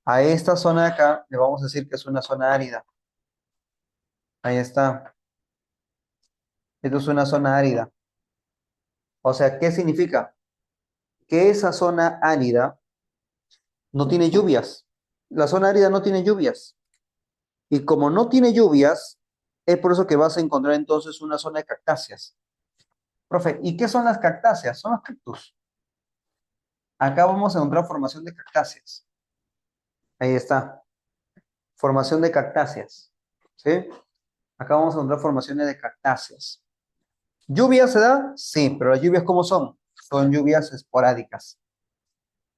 A esta zona de acá le vamos a decir que es una zona árida. Ahí está. Esto es una zona árida. O sea, ¿qué significa? Que esa zona árida no tiene lluvias. La zona árida no tiene lluvias. Y como no tiene lluvias, es por eso que vas a encontrar entonces una zona de cactáceas. Profe, ¿y qué son las cactáceas? Son los cactus. Acá vamos a encontrar formación de cactáceas. Ahí está. Formación de cactáceas. ¿Sí? Acá vamos a encontrar formaciones de cactáceas. ¿Lluvia se da? Sí, pero las lluvias ¿cómo son? Son lluvias esporádicas.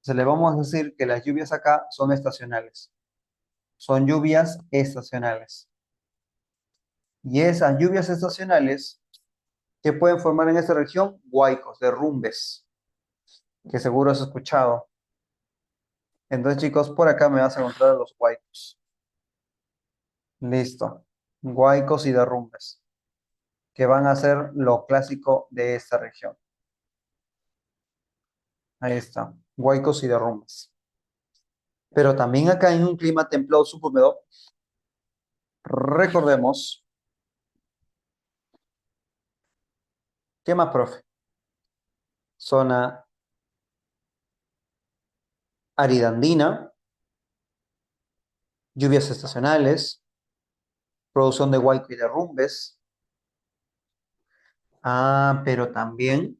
Se le vamos a decir que las lluvias acá son estacionales. Son lluvias estacionales. Y esas lluvias estacionales, ¿qué pueden formar en esta región? Huaicos, derrumbes, que seguro has escuchado. Entonces, chicos, por acá me vas a encontrar los huaicos. Listo. Huaicos y derrumbes, que van a ser lo clásico de esta región. Ahí está. Huaicos y derrumbes. Pero también acá en un clima templado subhúmedo, recordemos, ¿qué más, profe? Zona árida andina, lluvias estacionales, producción de huaico y derrumbes. Ah, pero también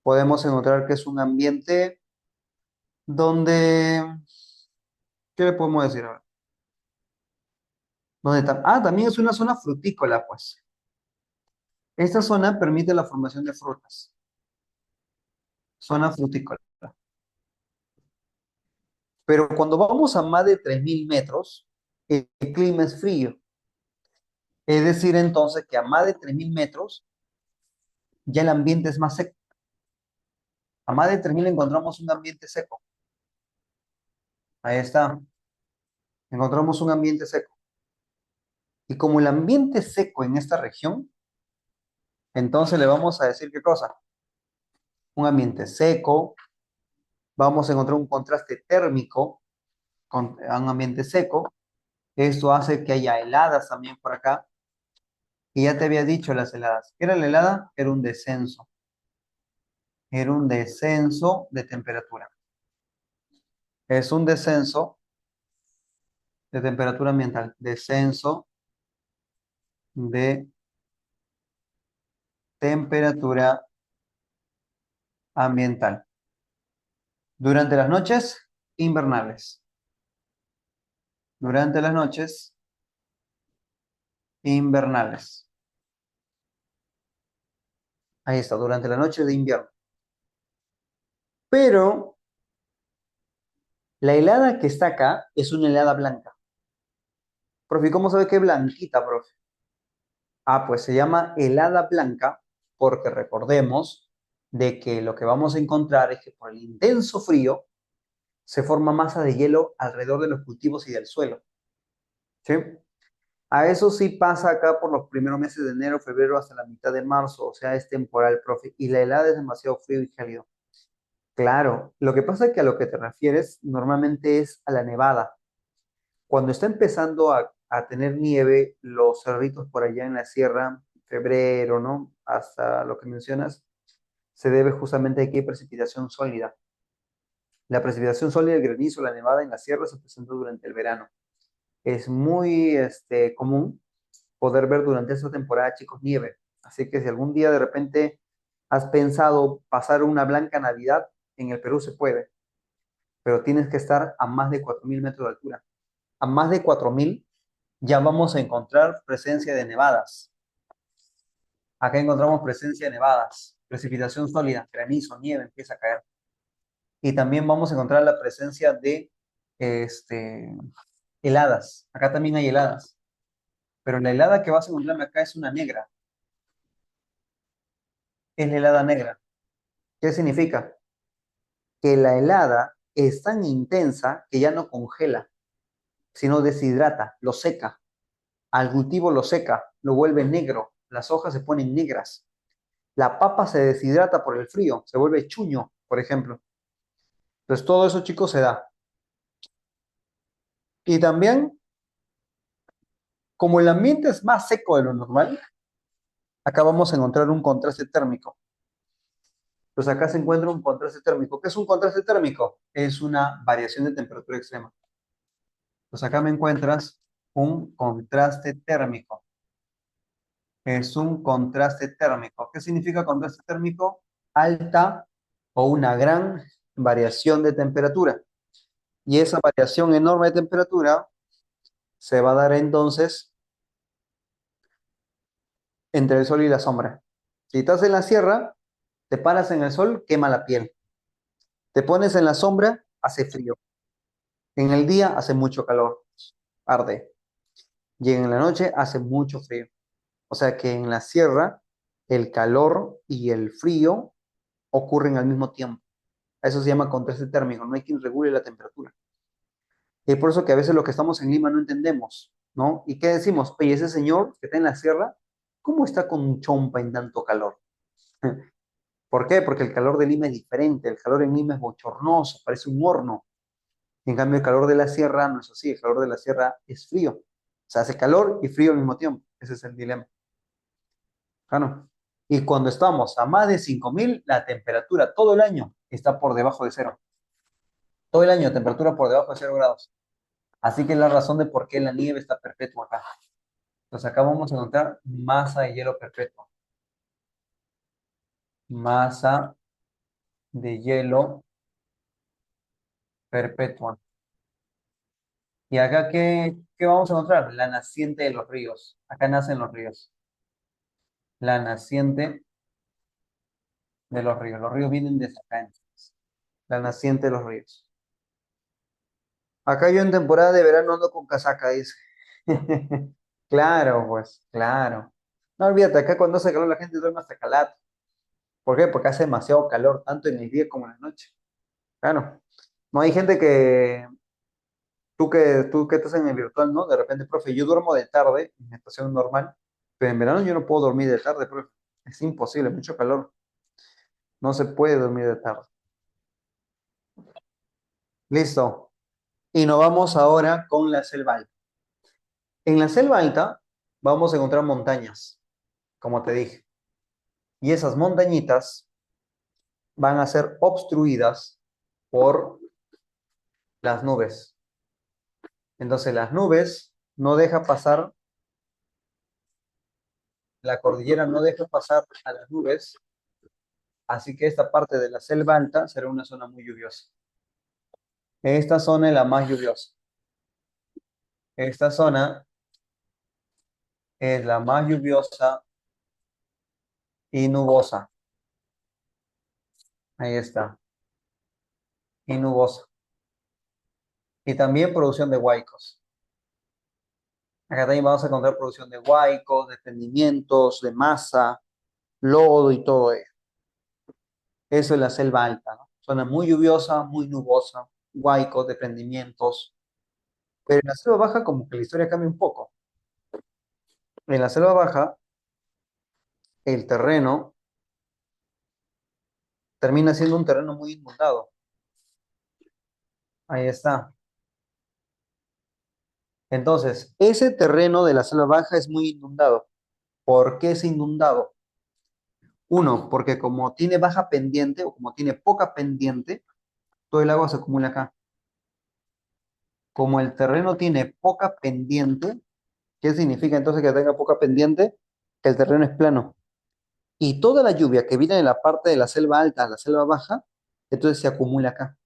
podemos encontrar que es un ambiente donde, ¿qué le podemos decir ahora? También es una zona frutícola, pues. Esta zona permite la formación de frutas. Zona frutícola. Pero cuando vamos a más de 3000 metros, el clima es frío. Es decir, entonces, que a más de 3000 metros ya el ambiente es más seco. A más de 3000 encontramos un ambiente seco. Ahí está. Encontramos un ambiente seco. Y como el ambiente es seco en esta región, entonces le vamos a decir qué cosa. Un ambiente seco, vamos a encontrar un contraste térmico con un ambiente seco. Esto hace que haya heladas también por acá. Y ya te había dicho las heladas. ¿Qué era la helada? Era un descenso. Era un descenso de temperatura. Es un descenso de temperatura ambiental. Descenso de temperatura ambiental. Durante las noches invernales. Durante las noches invernales. Ahí está, durante la noche de invierno. Pero La helada que está acá es una helada blanca. Profe, ¿y cómo sabe que es blanquita, profe? Ah, pues se llama helada blanca porque recordemos de que lo que vamos a encontrar es que por el intenso frío se forma masa de hielo alrededor de los cultivos y del suelo. ¿Sí? A eso sí pasa acá por los primeros meses de enero, febrero hasta la mitad de marzo, o sea, es temporal, profe, y la helada es demasiado frío y cálido. Claro, lo que pasa es que a lo que te refieres normalmente es a la nevada. Cuando está empezando a tener nieve, los cerritos por allá en la sierra, febrero, ¿no? Hasta lo que mencionas, se debe justamente a que hay precipitación sólida. La precipitación sólida, el granizo, la nevada en la sierra se presenta durante el verano. Es muy común poder ver durante esta temporada, chicos, nieve. Así que si algún día de repente has pensado pasar una blanca Navidad, en el Perú se puede, pero tienes que estar a más de 4.000 metros de altura. A más de 4.000 ya vamos a encontrar presencia de nevadas. Acá encontramos presencia de nevadas, precipitación sólida, granizo, nieve empieza a caer. Y también vamos a encontrar la presencia de este, heladas. Acá también hay heladas. Pero la helada que vas a encontrarme acá es una negra. Es la helada negra. ¿Qué significa? Que la helada es tan intensa que ya no congela, sino deshidrata, lo seca. Al cultivo lo seca, lo vuelve negro. Las hojas se ponen negras. La papa se deshidrata por el frío, se vuelve chuño, por ejemplo. Entonces todo eso, chicos, se da. Y también, como el ambiente es más seco de lo normal, acá vamos a encontrar un contraste térmico. Pues acá se encuentra un contraste térmico. ¿Qué es un contraste térmico? Es una variación de temperatura extrema. Pues acá me encuentras un contraste térmico. Es un contraste térmico. ¿Qué significa contraste térmico? Alta o una gran variación de temperatura. Y esa variación enorme de temperatura se va a dar entonces entre el sol y la sombra. Si estás en la sierra, te paras en el sol, quema la piel. Te pones en la sombra, hace frío. En el día hace mucho calor, arde. Y en la noche hace mucho frío. O sea que en la sierra el calor y el frío ocurren al mismo tiempo. Eso se llama contraste térmico, no hay quien regule la temperatura. Y es por eso que a veces los que estamos en Lima no entendemos, ¿no? ¿Y qué decimos? Oye, ese señor que está en la sierra, ¿cómo está con chompa en tanto calor? ¿Por qué? Porque el calor de Lima es diferente, el calor en Lima es bochornoso, parece un horno. En cambio, el calor de la sierra no es así, el calor de la sierra es frío. O sea, hace calor y frío al mismo tiempo. Ese es el dilema. Claro. Y cuando estamos a más de 5.000, la temperatura todo el año está por debajo de cero. Todo el año, temperatura por debajo de 0 grados. Así que es la razón de por qué la nieve está perpetua acá. Entonces acá vamos a encontrar masa de hielo perpetua. Masa de hielo perpetua. ¿Y acá qué vamos a encontrar? La naciente de los ríos. Acá nacen los ríos. La naciente de los ríos. Los ríos vienen de acá. Entonces. La naciente de los ríos. Acá yo en temporada de verano ando con casaca, dice. Claro, pues, claro. No olvídate, acá cuando hace calor la gente duerme hasta calato. ¿Por qué? Porque hace demasiado calor, tanto en el día como en la noche. Claro. No hay gente que, tú que estás en el virtual, ¿no? De repente, profe, yo duermo de tarde en mi estación normal, pero en verano yo no puedo dormir de tarde, profe. Es imposible, mucho calor. No se puede dormir de tarde. Listo. Y nos vamos ahora con la selva alta. En la selva alta vamos a encontrar montañas, como te dije. Y esas montañitas van a ser obstruidas por las nubes. Entonces las nubes no dejan pasar, la cordillera no deja pasar a las nubes, así que esta parte de la selva alta será una zona muy lluviosa. Esta zona es la más lluviosa. Esta zona es la más lluviosa y nubosa. Ahí está. Y nubosa. Y también producción de huaicos. Acá también vamos a encontrar producción de huaicos, de desprendimientos, de masa, lodo y todo ello. Eso es la selva alta, ¿no? Zona muy lluviosa, muy nubosa, huaicos, desprendimientos. Pero en la selva baja como que la historia cambia un poco. En la selva baja, el terreno termina siendo un terreno muy inundado. Ahí está. Entonces, ese terreno de la selva baja es muy inundado. ¿Por qué es inundado? Uno, porque como tiene baja pendiente o como tiene poca pendiente, todo el agua se acumula acá. Como el terreno tiene poca pendiente, ¿qué significa entonces que tenga poca pendiente? Que el terreno es plano. Y toda la lluvia que viene de la parte de la selva alta a la selva baja, entonces se acumula acá.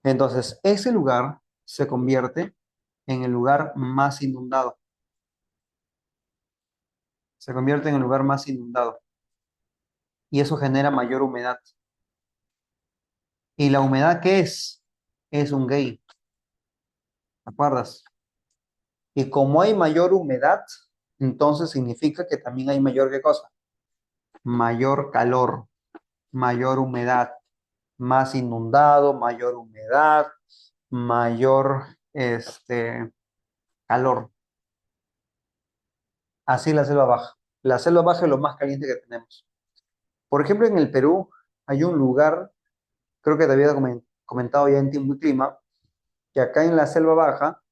Entonces, ese lugar se convierte en el lugar más inundado. Se convierte en el lugar más inundado. Y eso genera mayor humedad. ¿Y la humedad qué es? Es un gay, ¿te acuerdas? Y como hay mayor humedad, entonces significa que también hay mayor ¿qué cosa? Mayor calor, mayor humedad, más inundado, mayor humedad, mayor calor. Así la selva baja. La selva baja es lo más caliente que tenemos. Por ejemplo, en el Perú hay un lugar, creo que te había comentado ya en Tiempo y Clima, que acá en la selva baja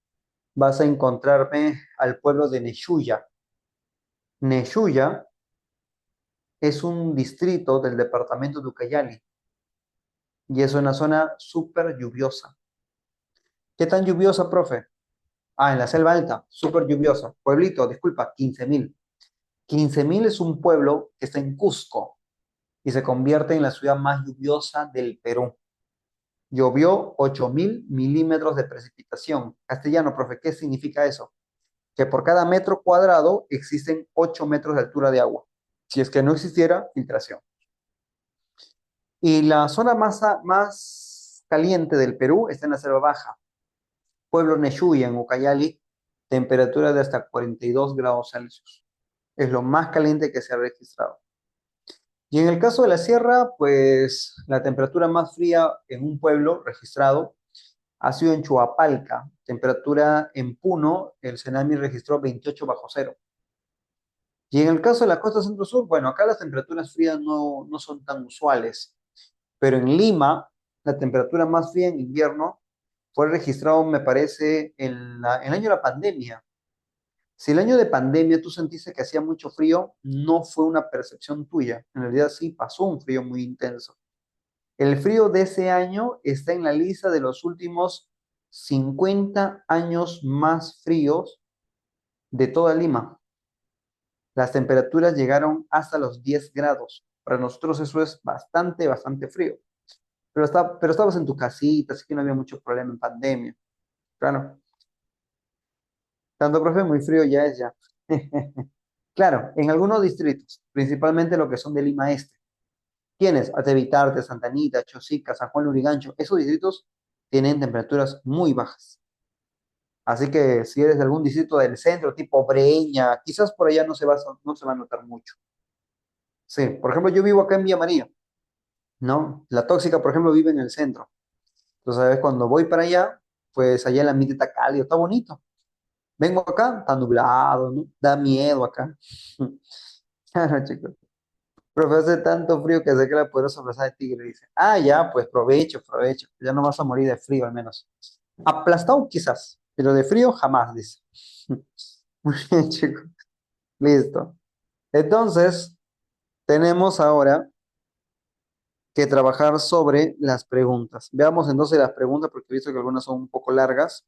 vas a encontrarme al pueblo de Neshuya. Neshuya es un distrito del departamento de Ucayali y es una zona súper lluviosa. ¿Qué tan lluviosa, profe? Ah, en la selva alta, súper lluviosa. Pueblito, disculpa, 15.000. 15.000 es un pueblo que está en Cusco y se convierte en la ciudad más lluviosa del Perú. Llovió 8.000 milímetros de precipitación. Castellano, profe, ¿qué significa eso? Que por cada metro cuadrado existen 8 metros de altura de agua. Si es que no existiera filtración. Y la zona más caliente del Perú está en la selva baja. Pueblo Neshuya, en Ucayali, temperatura de hasta 42 grados Celsius. Es lo más caliente que se ha registrado. Y en el caso de la sierra, pues la temperatura más fría en un pueblo registrado ha sido en Chuapalca. Temperatura en Puno, el tsunami registró 28 bajo cero. Y en el caso de la costa centro-sur, bueno, acá las temperaturas frías no son tan usuales, pero en Lima, la temperatura más fría en invierno fue registrado, me parece, en el año de la pandemia. Si el año de pandemia tú sentiste que hacía mucho frío, no fue una percepción tuya. En realidad sí pasó un frío muy intenso. El frío de ese año está en la lista de los últimos 50 años más fríos de toda Lima. Las temperaturas llegaron hasta los 10 grados. Para nosotros eso es bastante, bastante frío. Pero estabas en tu casita, así que no había mucho problema en pandemia. Claro, tanto profe, muy frío ya es ya. Claro, en algunos distritos, principalmente lo que son de Lima Este. ¿Quiénes? Atevitarte, Santa Anita, Chosica, San Juan Lurigancho. Esos distritos tienen temperaturas muy bajas. Así que si eres de algún distrito del centro, tipo Breña, quizás por allá no se va a notar mucho. Sí, por ejemplo, yo vivo acá en Villa María, ¿no? La tóxica, por ejemplo, vive en el centro. Entonces, ¿sabes? Cuando voy para allá, pues allá el ambiente está cálido, está bonito. Vengo acá, está nublado, ¿no? Da miedo acá. Claro, chicos. Profe, hace tanto frío que sé que la poderosa frazada de tigre dice, ah, ya, pues provecho, provecho. Ya no vas a morir de frío al menos. Aplastado quizás, pero de frío jamás, dice. Muy bien, chicos. Listo. Entonces, tenemos ahora que trabajar sobre las preguntas. Veamos entonces las preguntas porque he visto que algunas son un poco largas,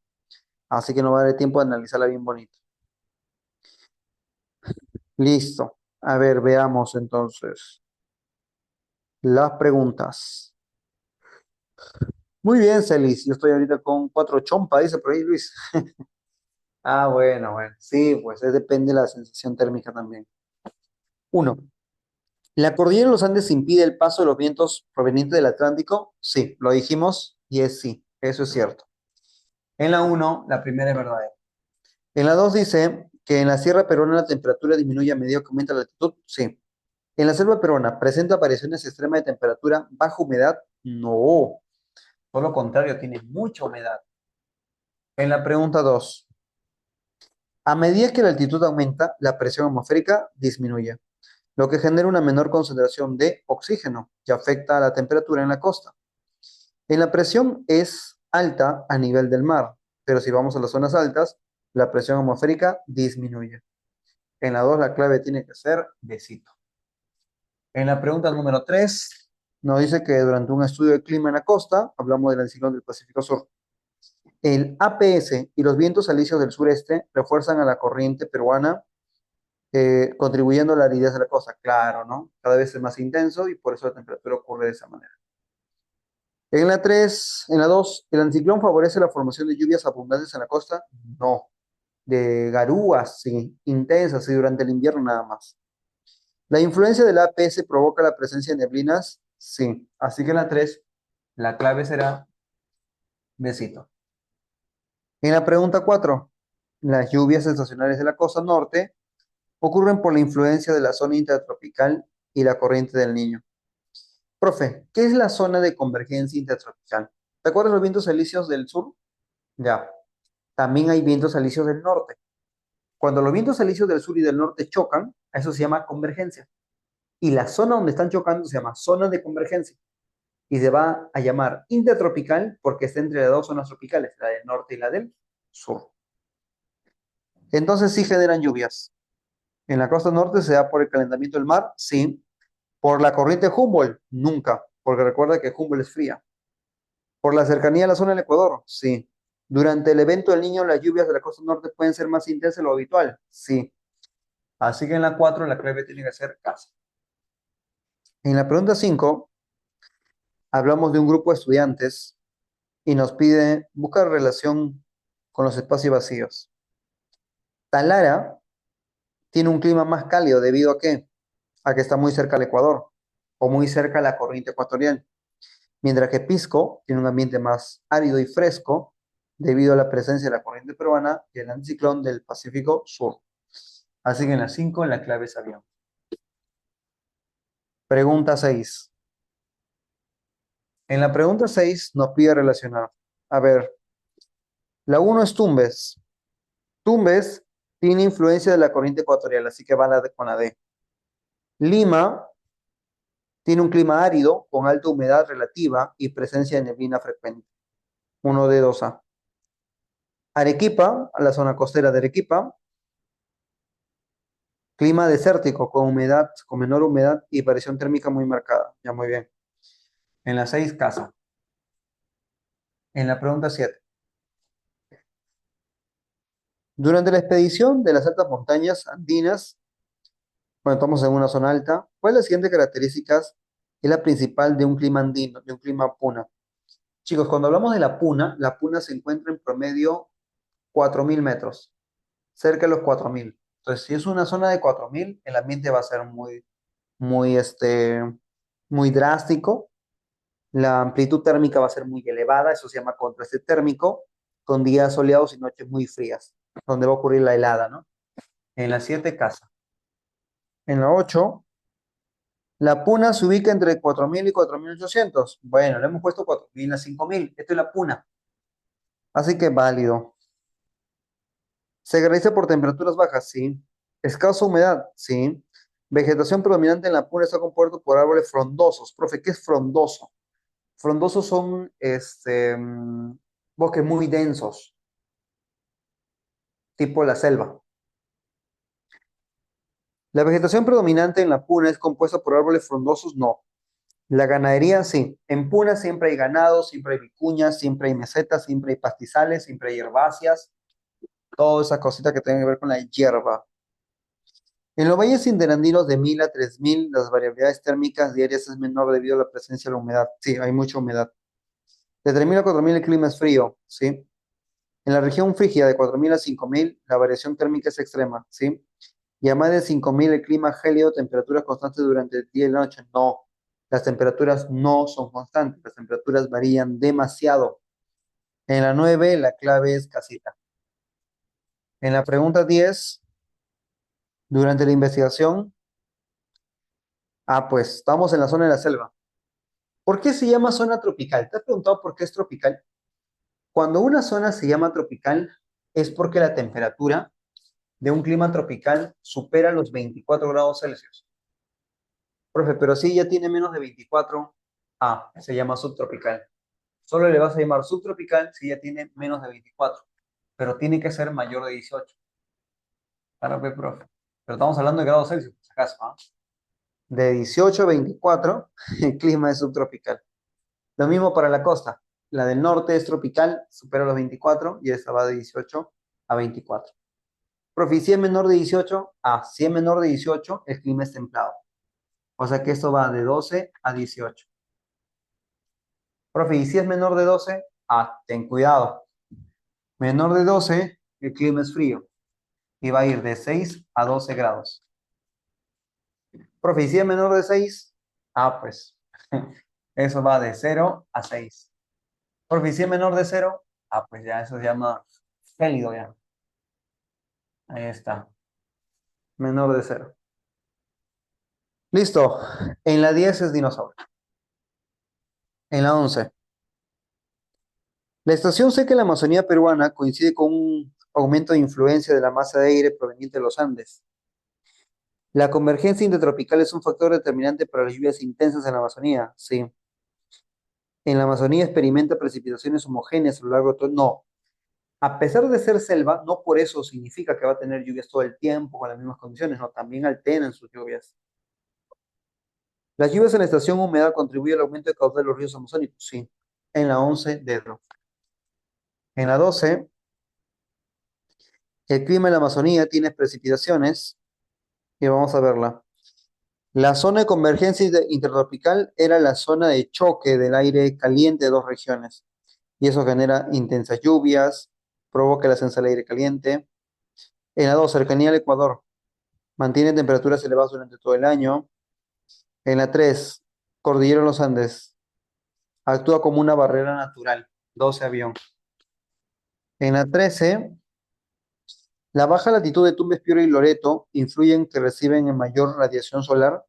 así que no va a dar tiempo de analizarla bien bonito. Listo. A ver, veamos entonces las preguntas. Muy bien, Celis. Yo estoy ahorita con 4 chompas, dice por ahí Luis. Ah, bueno, bueno. Sí, pues depende de la sensación térmica también. Uno, ¿la cordillera de los Andes impide el paso de los vientos provenientes del Atlántico? Sí, lo dijimos y es sí, eso es cierto. En la uno, la primera es verdadera. En la 2 dice que en la sierra peruana la temperatura disminuye a medida que aumenta la altitud. Sí. En la selva peruana, ¿presenta variaciones extremas de temperatura baja humedad? No. Por lo contrario, tiene mucha humedad. En la pregunta 2, a medida que la altitud aumenta, la presión atmosférica disminuye, lo que genera una menor concentración de oxígeno que afecta a la temperatura en la costa. En la presión es alta a nivel del mar, pero si vamos a las zonas altas, la presión atmosférica disminuye. En la 2 la clave tiene que ser besito. En la pregunta número 3 nos dice que durante un estudio de clima en la costa, hablamos del anticiclón del Pacífico Sur, el APS y los vientos alisios del sureste refuerzan a la corriente peruana, contribuyendo a la aridez de la costa. Claro, ¿no? Cada vez es más intenso y por eso la temperatura ocurre de esa manera. En la 3, en la 2, ¿el anticiclón favorece la formación de lluvias abundantes en la costa? No. De garúas, sí, intensas y durante el invierno nada más. ¿La influencia del APS provoca la presencia de neblinas? Sí. Así que en la 3, la clave será besito. En la pregunta 4, las lluvias estacionales de la costa norte ocurren por la influencia de la zona intertropical y la corriente del Niño. Profe, ¿qué es la zona de convergencia intertropical? ¿Te acuerdas los vientos alisios del sur? Ya. También hay vientos alisios del norte. Cuando los vientos alisios del sur y del norte chocan, eso se llama convergencia. Y la zona donde están chocando se llama zona de convergencia. Y se va a llamar intertropical porque está entre las dos zonas tropicales, la del norte y la del sur. Entonces sí generan lluvias. En la costa norte se da por el calentamiento del mar, sí. Por la corriente Humboldt, nunca, porque recuerda que Humboldt es fría. Por la cercanía a la zona del Ecuador, sí. Durante el evento del Niño, las lluvias de la costa norte pueden ser más intensas de lo habitual, sí. Así que en la 4 la clave tiene que ser casa. En la pregunta 5 hablamos de un grupo de estudiantes y nos pide buscar relación con los espacios vacíos. Talara tiene un clima más cálido debido a qué? A que está muy cerca al Ecuador o muy cerca a la corriente ecuatorial, mientras que Pisco tiene un ambiente más árido y fresco debido a la presencia de la corriente peruana y el anticiclón del Pacífico Sur. Así que en la 5 la clave es avión. Pregunta 6. En la pregunta 6 nos pide relacionar. A ver, la 1 es Tumbes. Tumbes tiene influencia de la corriente ecuatorial, así que va con la D. Lima tiene un clima árido con alta humedad relativa y presencia de neblina frecuente. 1D, 2A. Arequipa, a la zona costera de Arequipa, clima desértico con humedad, con menor humedad y variación térmica muy marcada. Ya muy bien. En la 6, casa. En la pregunta 7. Durante la expedición de las altas montañas andinas, bueno, estamos en una zona alta, ¿cuál es la siguiente características es la principal de un clima andino, de un clima puna? Chicos, cuando hablamos de la puna se encuentra en promedio 4.000 metros, cerca de los 4.000. Entonces, si es una zona de 4.000, el ambiente va a ser muy, muy drástico. La amplitud térmica va a ser muy elevada, eso se llama contraste térmico, con días soleados y noches muy frías, donde va a ocurrir la helada, ¿no? En la 7 casa. En la 8 la puna se ubica entre 4.000 y 4.800. Bueno, le hemos puesto 4.000 a 5.000. Esto es la puna. Así que válido. Se caracteriza por temperaturas bajas, sí. Escasa humedad, sí. Vegetación predominante en la puna está compuesto por árboles frondosos. Profe, ¿qué es frondoso? Frondosos son bosques muy densos, tipo la selva. La vegetación predominante en la puna es compuesta por árboles frondosos, no. La ganadería, sí. En Puna siempre hay ganado, siempre hay vicuñas, siempre hay mesetas, siempre hay pastizales, siempre hay herbáceas, todas esas cositas que tienen que ver con la hierba. En los valles interandinos de 1.000 a 3.000, las variabilidades térmicas diarias es menor debido a la presencia de la humedad. Sí, hay mucha humedad. De 3.000 a 4.000 el clima es frío, ¿sí? En la región frígida de 4.000 a 5.000 la variación térmica es extrema, ¿sí? Y a más de 5.000 el clima gélido, temperaturas constantes durante el día y la noche. No, las temperaturas no son constantes, las temperaturas varían demasiado. En la 9 la clave es casita. En la pregunta 10 durante la investigación, pues estamos en la zona de la selva. ¿Por qué se llama zona tropical? ¿Te has preguntado por qué es tropical? Cuando una zona se llama tropical, es porque la temperatura de un clima tropical supera los 24 grados Celsius. Profe, pero si ya tiene menos de 24, se llama subtropical. Solo le vas a llamar subtropical si ya tiene menos de 24, pero tiene que ser mayor de 18. Claro, pues, profe. Pero estamos hablando de grados Celsius, por si acaso, ¿ah? De 18 a 24, el clima es subtropical. Lo mismo para la costa. La del norte es tropical, supera los 24 y esta va de 18 a 24. Profe, ¿y si es menor de 18? Si es menor de 18, el clima es templado. O sea que esto va de 12 a 18. Profe, ¿y si es menor de 12? Ten cuidado. Menor de 12, el clima es frío y va a ir de 6 a 12 grados. Profe, ¿y si es menor de 6? Pues eso va de 0 a 6. Profe, ¿y si es menor de 0? Pues ya eso se llama gélido ya. Ahí está. Menor de 0. Listo. En la 10 es dinosaurio. En la 11. La estación seca en la Amazonía peruana coincide con un aumento de influencia de la masa de aire proveniente de los Andes. La convergencia intertropical es un factor determinante para las lluvias intensas en la Amazonía. Sí. En la Amazonía experimenta precipitaciones homogéneas a lo largo de todo. No. A pesar de ser selva, no por eso significa que va a tener lluvias todo el tiempo con las mismas condiciones, no, también alternan sus lluvias. Las lluvias en la estación húmeda contribuyen al aumento de caudal de los ríos amazónicos. Sí. En la 11, dedo. En la 12, el clima en la Amazonía tiene precipitaciones y vamos a verla. La zona de convergencia intertropical era la zona de choque del aire caliente de dos regiones y eso genera intensas lluvias, provoca el ascenso del aire caliente. En la 2, cercanía al Ecuador, mantiene temperaturas elevadas durante todo el año. En la 3, cordillera de los Andes, actúa como una barrera natural, 12 avión. En la 13, la baja latitud de Tumbes, Piura y Loreto influyen que reciben en mayor radiación solar.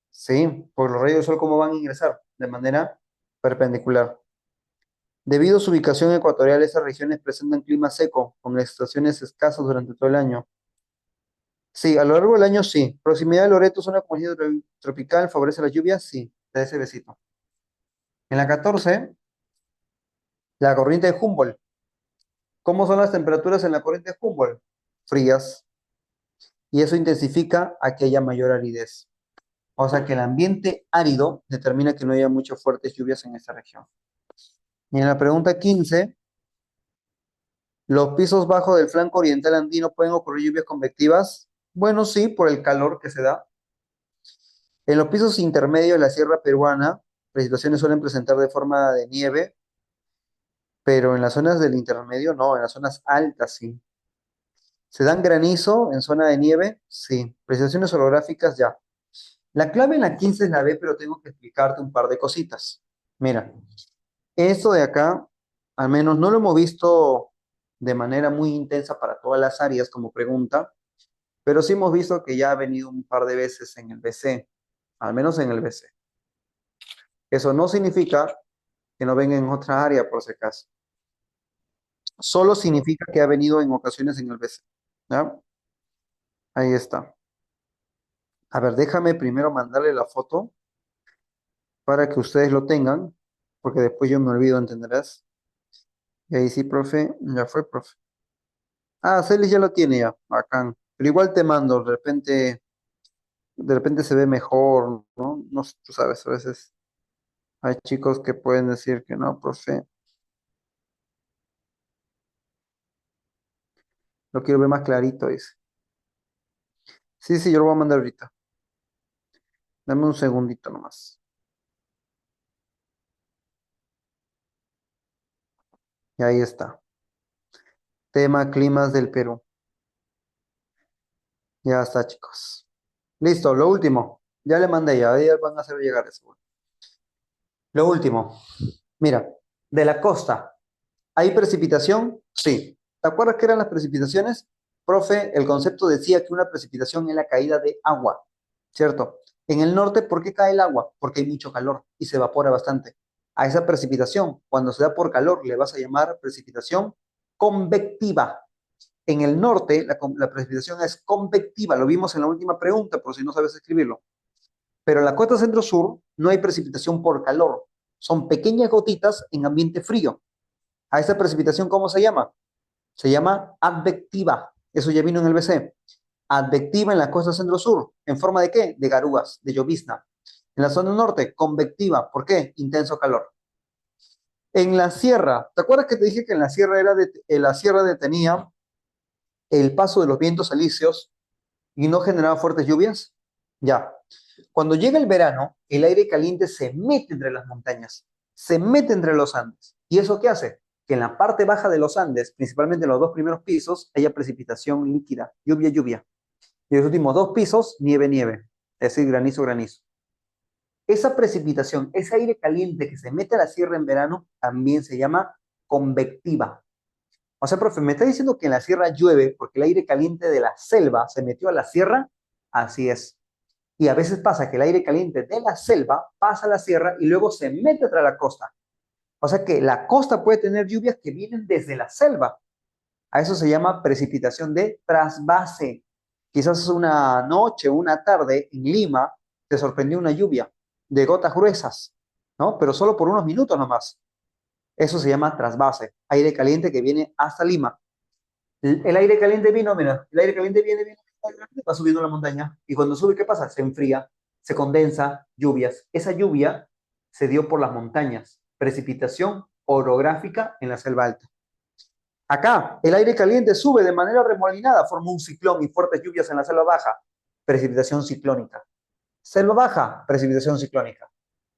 Sí, por los rayos del sol, ¿cómo van a ingresar? De manera perpendicular. Debido a su ubicación ecuatorial, estas regiones presentan clima seco, con estaciones escasas durante todo el año. Sí, a lo largo del año sí. Proximidad de Loreto, zona comunidad tropical, favorece las lluvias, sí. Da ese besito. En la 14, la corriente de Humboldt. ¿Cómo son las temperaturas en la corriente de Humboldt? Frías. Y eso intensifica a que haya mayor aridez. O sea que el ambiente árido determina que no haya muchas fuertes lluvias en esta región. Y en la pregunta 15, ¿los pisos bajos del flanco oriental andino pueden ocurrir lluvias convectivas? Bueno, sí, por el calor que se da. En los pisos intermedios de la sierra peruana, precipitaciones suelen presentar de forma de nieve, pero en las zonas del intermedio no, en las zonas altas sí. ¿Se dan granizo en zona de nieve? Sí. Precipitaciones orográficas ya. La clave en la 15 es la B, pero tengo que explicarte un par de cositas. Mira, esto de acá, al menos no lo hemos visto de manera muy intensa para todas las áreas como pregunta, pero sí hemos visto que ya ha venido un par de veces en el BC, al menos en el BC. Eso no significa que no venga en otra área, por si acaso. Solo significa que ha venido en ocasiones en el BC. ¿Ya? Ahí está. A ver, déjame primero mandarle la foto para que ustedes lo tengan, porque después yo me olvido, ¿entenderás? Y ahí sí, profe, ya fue, profe. Celis ya lo tiene ya, bacán. Pero igual te mando, de repente se ve mejor, ¿no? No sé, tú sabes, a veces hay chicos que pueden decir que no, profe, lo quiero ver más clarito, dice. Sí, sí, yo lo voy a mandar ahorita. Dame un segundito nomás. Y ahí está. Tema climas del Perú. Ya está, chicos. Listo, lo último. Ya le mandé, ya van a hacer llegar eso. Lo último. Mira, de la costa. ¿Hay precipitación? Sí. ¿Te acuerdas qué eran las precipitaciones? Profe, el concepto decía que una precipitación es la caída de agua, ¿cierto? En el norte, ¿por qué cae el agua? Porque hay mucho calor y se evapora bastante. A esa precipitación, cuando se da por calor, le vas a llamar precipitación convectiva. En el norte, la precipitación es convectiva, lo vimos en la última pregunta, por si no sabes escribirlo. Pero en la costa centro-sur no hay precipitación por calor, son pequeñas gotitas en ambiente frío. A esa precipitación, ¿cómo se llama? Se llama advectiva. Eso ya vino en el BC. Advectiva en la costa centro-sur. ¿En forma de qué? De garúas, de llovizna. En la zona norte, convectiva. ¿Por qué? Intenso calor. En la sierra, ¿te acuerdas que te dije que en la sierra, la sierra detenía el paso de los vientos alisios y no generaba fuertes lluvias? Ya. Cuando llega el verano, el aire caliente se mete entre las montañas, se mete entre los Andes. ¿Y eso qué hace? Que en la parte baja de los Andes, principalmente en los dos primeros pisos, haya precipitación líquida, lluvia, lluvia. Y en los últimos dos pisos, nieve, nieve. Es decir, granizo, granizo. Esa precipitación, ese aire caliente que se mete a la sierra en verano, también se llama convectiva. O sea, profe, ¿me está diciendo que en la sierra llueve porque el aire caliente de la selva se metió a la sierra? Así es. Y a veces pasa que el aire caliente de la selva pasa a la sierra y luego se mete tras la costa. O sea que la costa puede tener lluvias que vienen desde la selva. A eso se llama precipitación de trasvase. Quizás una noche o una tarde en Lima te sorprendió una lluvia de gotas gruesas, ¿no? Pero solo por unos minutos nomás. Eso se llama trasvase, aire caliente que viene hasta Lima. El aire caliente vino, mira, el aire caliente viene, va subiendo la montaña y cuando sube, ¿qué pasa? Se enfría, se condensa, lluvias. Esa lluvia se dio por las montañas, precipitación orográfica en la selva alta. Acá, el aire caliente sube de manera remolinada, forma un ciclón y fuertes lluvias en la selva baja, precipitación ciclónica. Selva baja, precipitación ciclónica.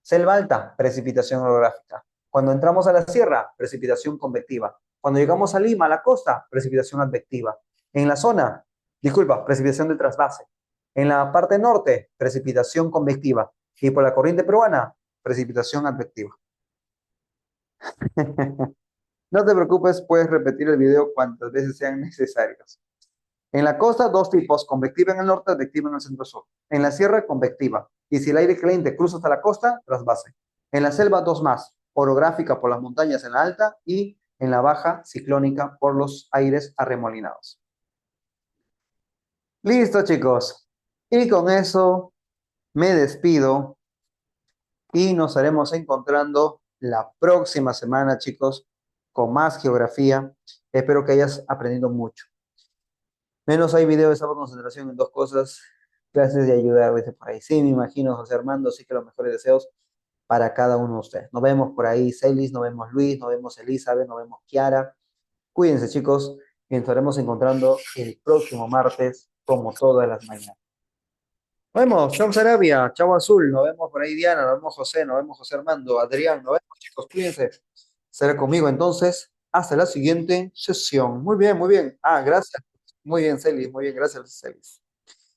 Selva alta, precipitación orográfica. Cuando entramos a la sierra, precipitación convectiva. Cuando llegamos a Lima, a la costa, precipitación advectiva. En la zona, disculpa, precipitación de trasvase. En la parte norte, precipitación convectiva. Y por la corriente peruana, precipitación advectiva. No te preocupes, puedes repetir el video cuantas veces sean necesarias. En la costa, dos tipos, convectiva en el norte, advectiva en el centro-sur. En la sierra, convectiva. Y si el aire caliente cruza hasta la costa, trasvase. En la selva, dos más, orográfica por las montañas en la alta y en la baja, ciclónica por los aires arremolinados. Listo, chicos. Y con eso me despido y nos estaremos encontrando la próxima semana, chicos, con más geografía. Espero que hayas aprendido mucho. Menos hay video de esa concentración en dos cosas, clases de ayudar, dice por ahí. Sí, me imagino, José Armando, así que los mejores deseos para cada uno de ustedes. Nos vemos por ahí, Celis, nos vemos Luis, nos vemos Elizabeth, nos vemos Kiara. Cuídense, chicos, y nos estaremos encontrando el próximo martes, como todas las mañanas. Nos vemos, chao Sarabia, chao Azul, nos vemos por ahí Diana, nos vemos José, nos vemos José Armando, Adrián, nos vemos chicos, cuídense. Será conmigo entonces, hasta la siguiente sesión. Muy bien, muy bien. Ah, gracias. Muy bien, Celis, muy bien, gracias, Celis.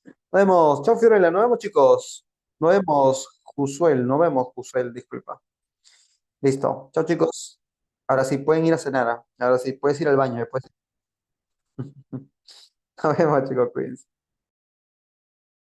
Nos vemos, chao Fiorella, nos vemos chicos. Nos vemos, Jusuel, nos vemos, Jusuel, disculpa. Listo, chao chicos. Ahora sí, pueden ir a cenar. Ahora sí, puedes ir al baño después. Nos vemos chicos, cuídense.